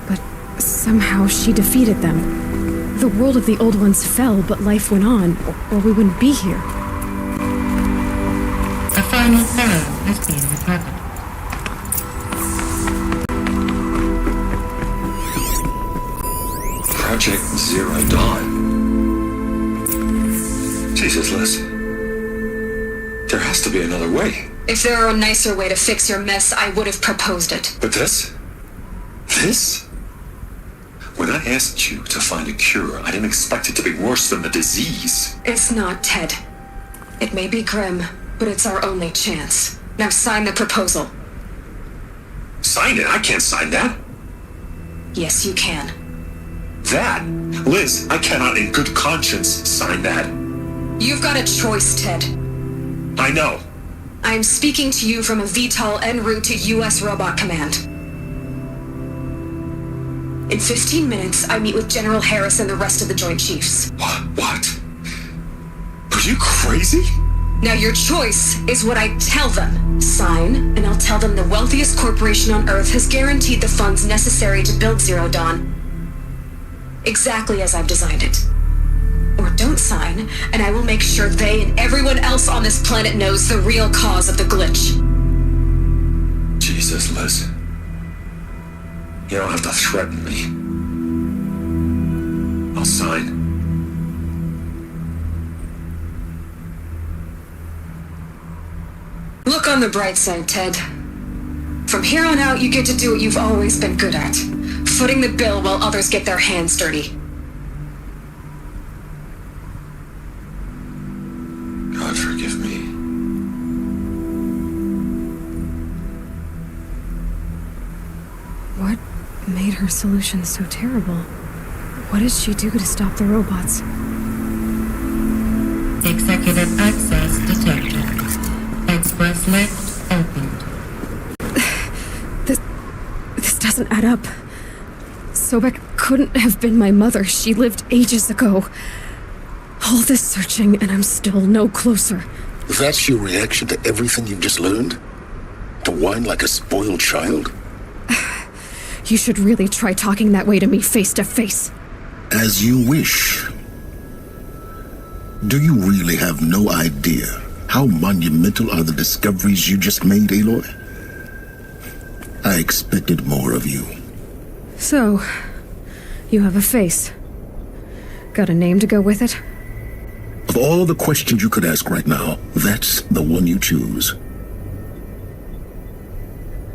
But somehow she defeated them. The world of the old ones fell, but life went on, or we wouldn't be here. A final file has been recovered. Project Zero Dawn. Jesus, Liz. There has to be another way. If there were a nicer way to fix your mess, I would have proposed it. But this? This? When I asked you to find a cure, I didn't expect it to be worse than the disease. It's not, Ted. It may be grim, but it's our only chance. Now sign the proposal. Sign it? I can't sign that. Yes, you can. That? Liz, I cannot in good conscience sign that. You've got a choice, Ted. I know. I am speaking to you from a VTOL en route to U.S. Robot Command. In 15 minutes, I meet with General Harris and the rest of the Joint Chiefs. What? Are you crazy? Now your choice is what I tell them. Sign, and I'll tell them the wealthiest corporation on Earth has guaranteed the funds necessary to build Zero Dawn. Exactly as I've designed it. Or don't sign, and I will make sure they and everyone else on this planet knows the real cause of the glitch. Jesus, Liz. You don't have to threaten me. I'll sign. Look on the bright side, Ted. From here on out, you get to do what you've always been good at. Footing the bill while others get their hands dirty. God forgive me. What made her solution so terrible? What did she do to stop the robots? Executive access detected. Express lift opened. This doesn't add up. Sobek couldn't have been my mother. She lived ages ago. All this searching, and I'm still no closer. That's your reaction to everything you've just learned? To whine like a spoiled child? You should really try talking that way to me face to face. As you wish. Do you really have no idea how monumental are the discoveries you just made, Aloy? I expected more of you. So, you have a face. Got a name to go with it? Of all the questions you could ask right now, that's the one you choose.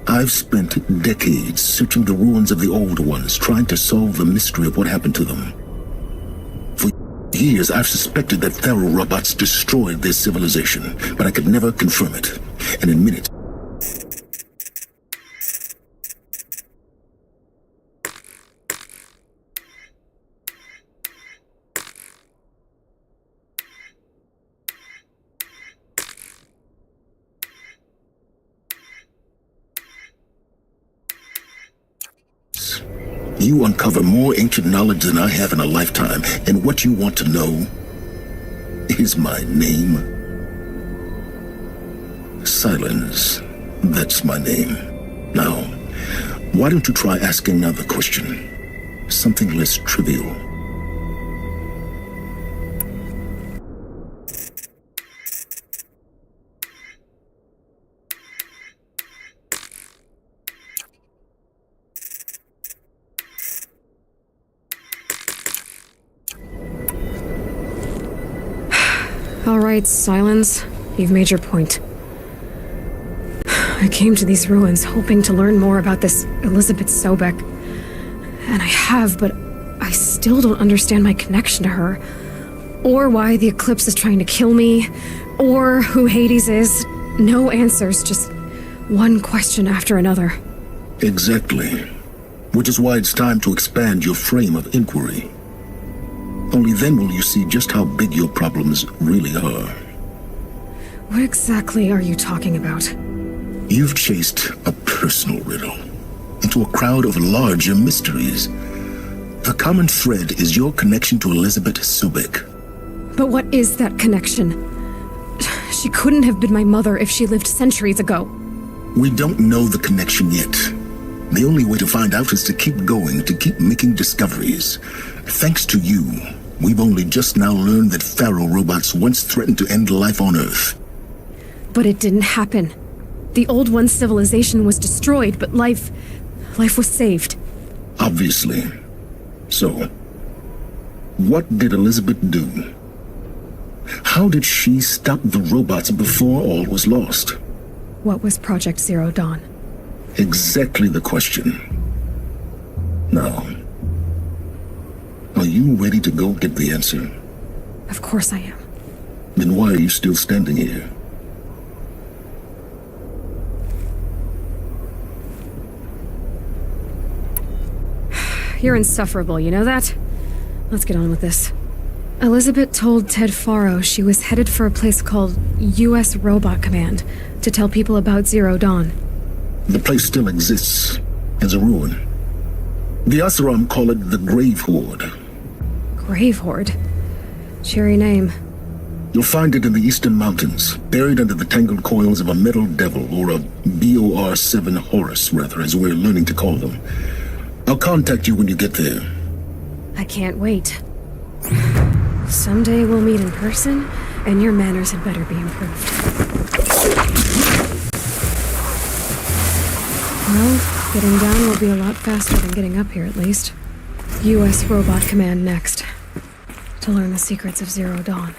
I've spent decades searching the ruins of the old ones, trying to solve the mystery of what happened to them. For years, I've suspected that Faro robots destroyed their civilization, but I could never confirm it. And in minutes, you uncover more ancient knowledge than I have in a lifetime, and what you want to know is my name. Silence. That's my name. Now, why don't you try asking another question? Something less trivial. All right, Silence. You've made your point. I came to these ruins hoping to learn more about this Elizabeth Sobek. And I have, but I still don't understand my connection to her. Or why the Eclipse is trying to kill me. Or who Hades is. No answers, just one question after another. Exactly. Which is why it's time to expand your frame of inquiry. Only then will you see just how big your problems really are. What exactly are you talking about? You've chased a personal riddle into a crowd of larger mysteries. The common thread is your connection to Elizabeth Sobek. But what is that connection? She couldn't have been my mother if she lived centuries ago. We don't know the connection yet. The only way to find out is to keep going, to keep making discoveries. Thanks to you, we've only just now learned that Faro robots once threatened to end life on Earth. But it didn't happen. The Old One's civilization was destroyed, but life was saved. Obviously. So, what did Elizabeth do? How did she stop the robots before all was lost? What was Project Zero Dawn? Exactly the question. Now, are you ready to go get the answer? Of course I am. Then why are you still standing here? You're insufferable, you know that? Let's get on with this. Elizabeth told Ted Faro she was headed for a place called U.S. Robot Command to tell people about Zero Dawn. The place still exists as a ruin. The Oseram call it the Grave Horde. Grave Horde? Cheery name. You'll find it in the Eastern Mountains, buried under the tangled coils of a metal devil, or a BOR-7 Horus, rather, as we're learning to call them. I'll contact you when you get there. I can't wait. Someday we'll meet in person, and your manners had better be improved. Well, getting down will be a lot faster than getting up here, at least. U.S. Robot Command next. To learn the secrets of Zero Dawn.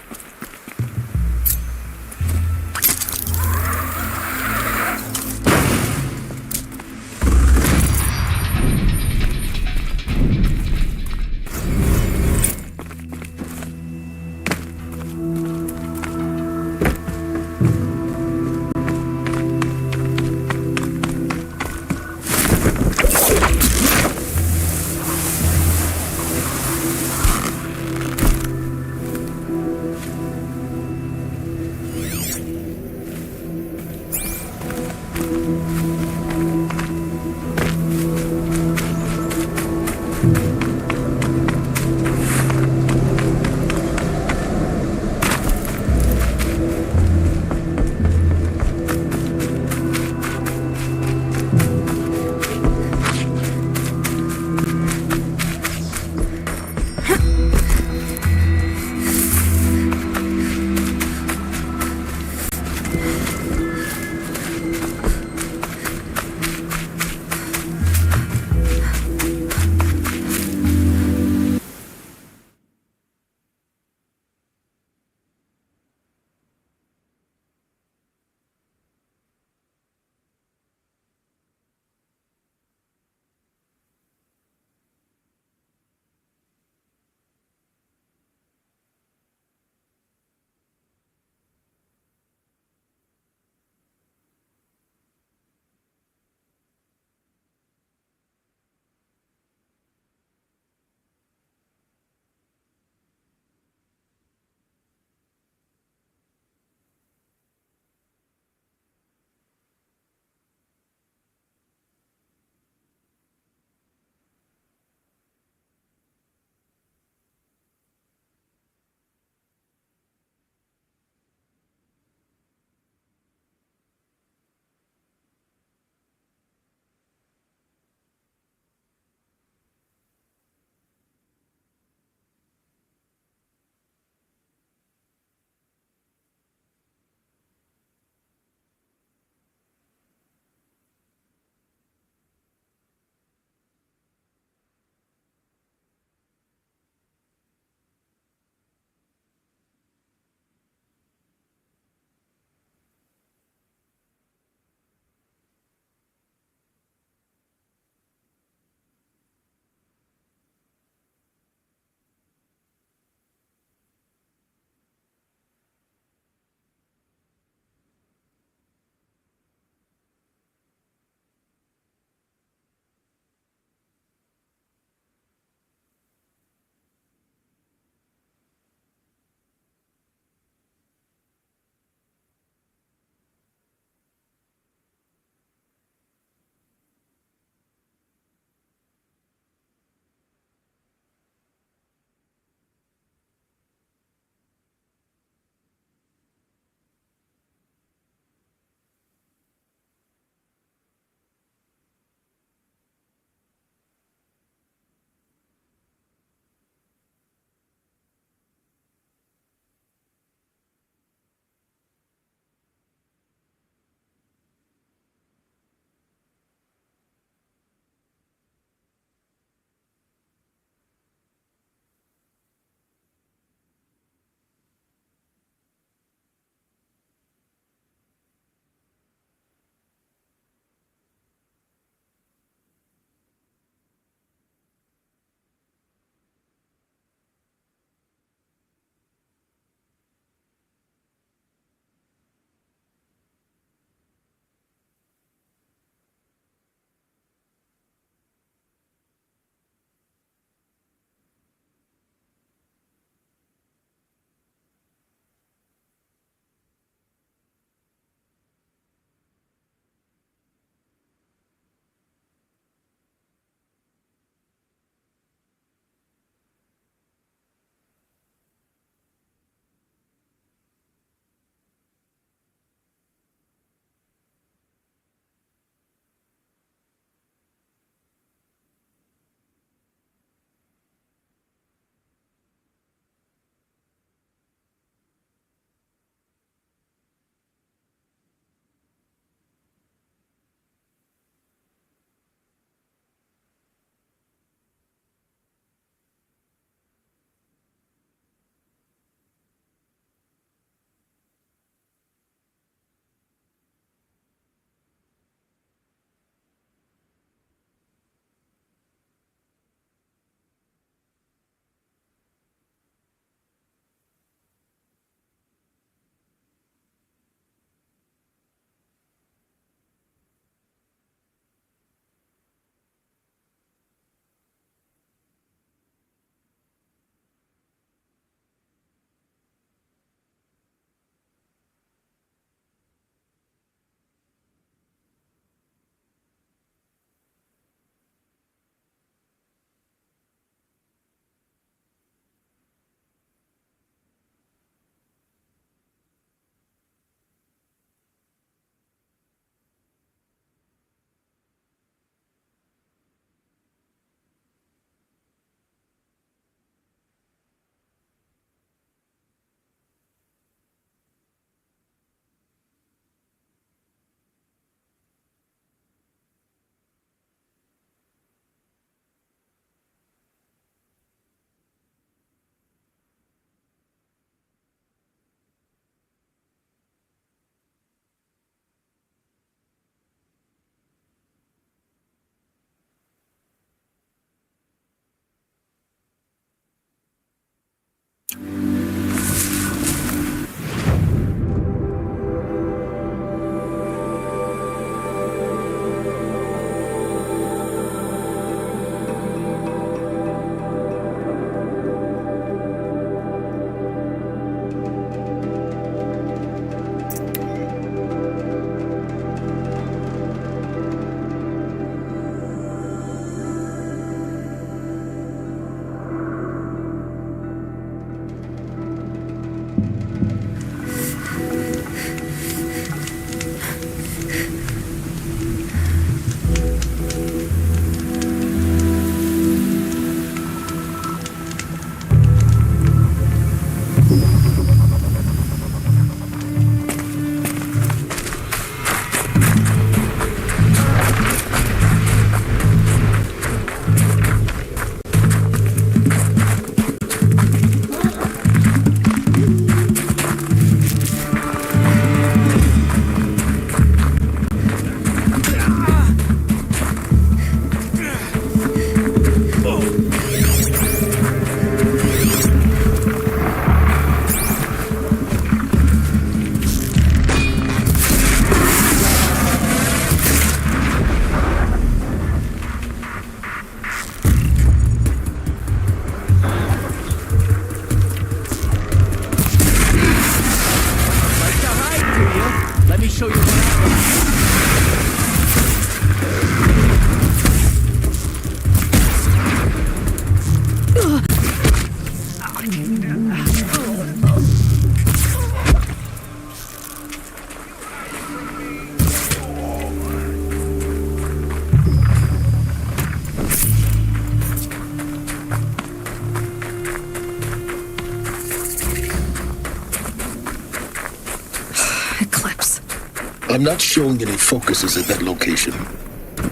I'm not showing any focuses at that location.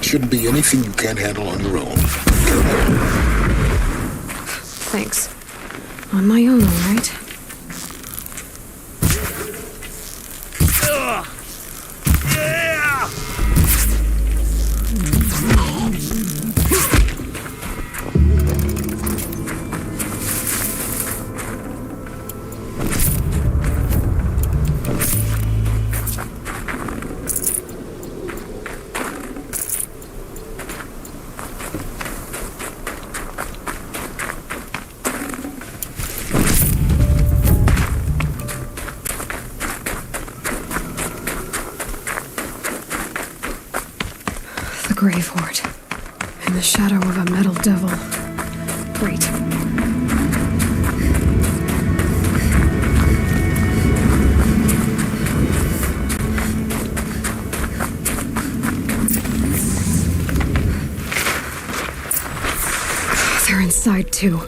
Shouldn't be anything you can't handle on your own. Thanks. On my own, all right? Grave hoard. In the shadow of a metal devil. Great. They're inside too.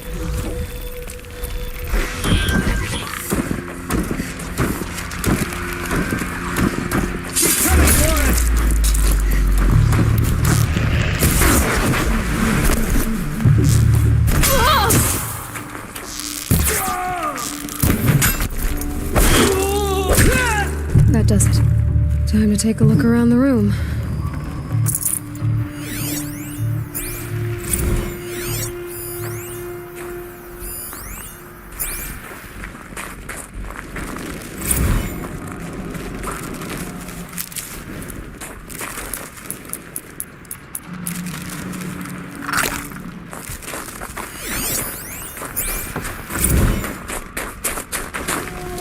That does it. Time to take a look around the room.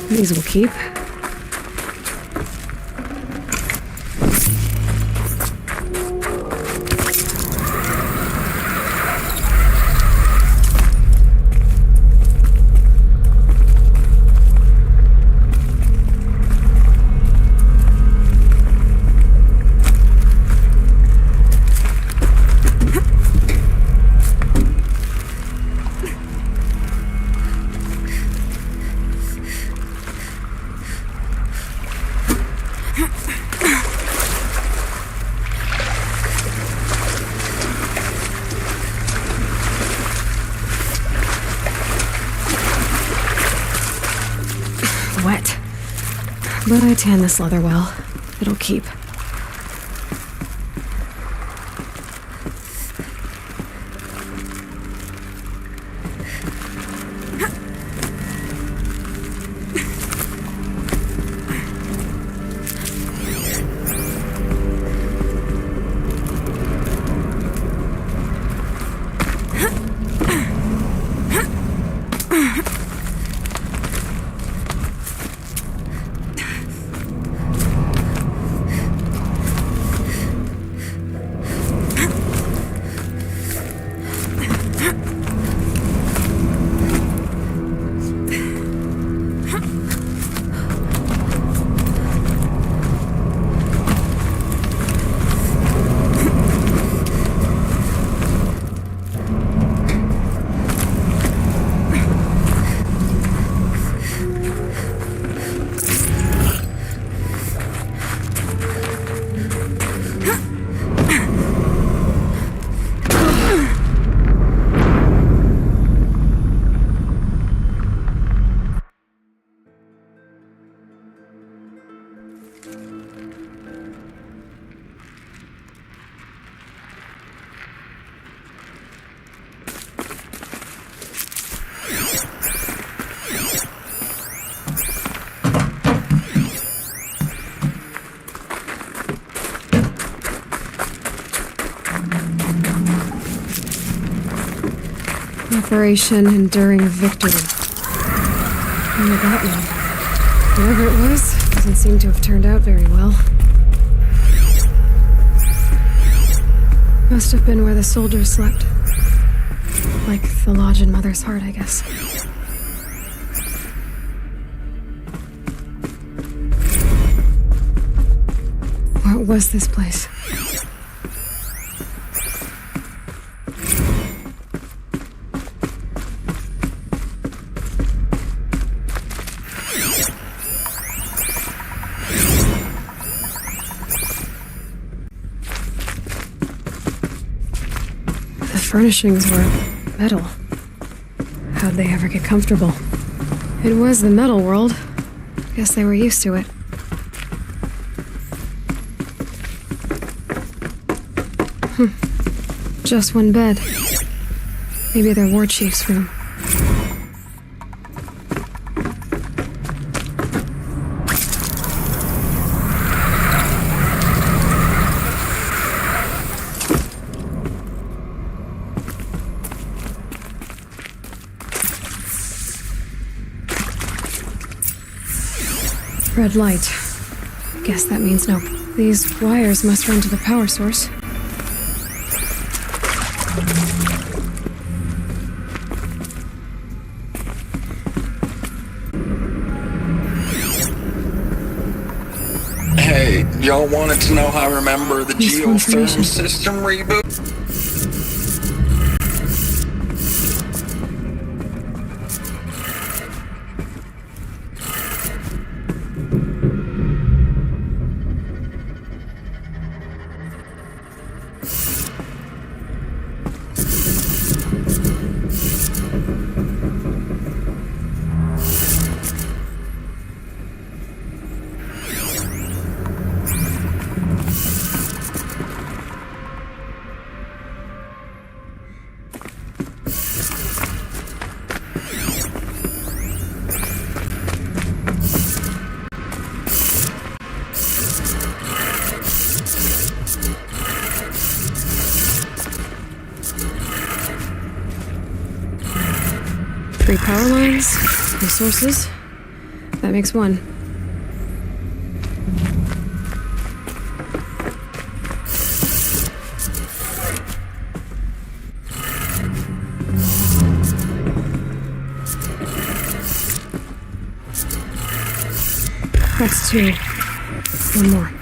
These will keep. Wet. But I tan this leather well. It'll keep. Operation Enduring Victory. Wonder that one. Whatever it was, doesn't seem to have turned out very well. Must have been where the soldiers slept. Like the lodge in Mother's Heart, I guess. What was this place? furnishings were metal. How'd they ever get comfortable? It was the metal world. Guess they were used to it. Just one bed. Maybe their war chief's room. Red light. Guess that means no. These wires must run to the power source. Hey, y'all wanted to know how I remember the geothermal system reboot? Three power lines, resources. That makes one. That's two. One more.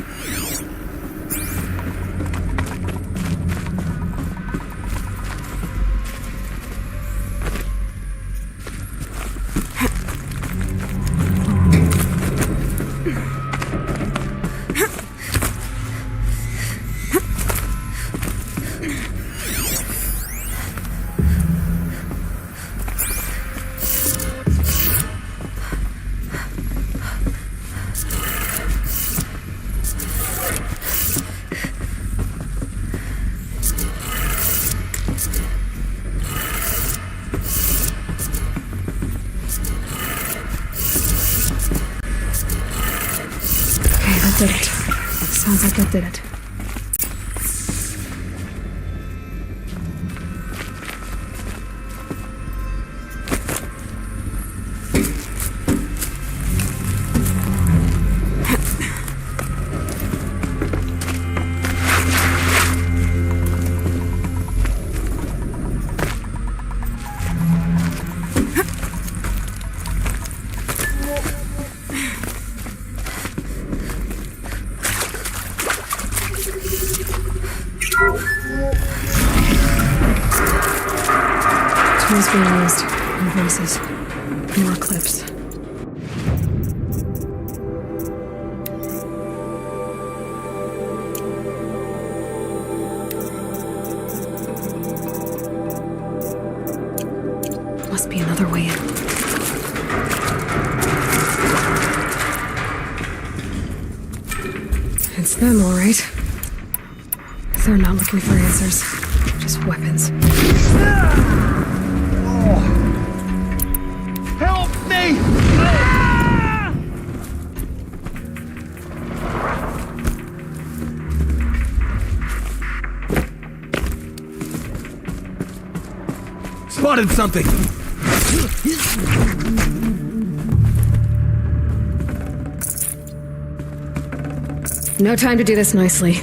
Did it. Sounds like that did it. Tools being used. More voices. More clips. Must be another way in. It's them, all right. They're not looking for answers. Just weapons. Help me! Spotted something! No time to do this nicely.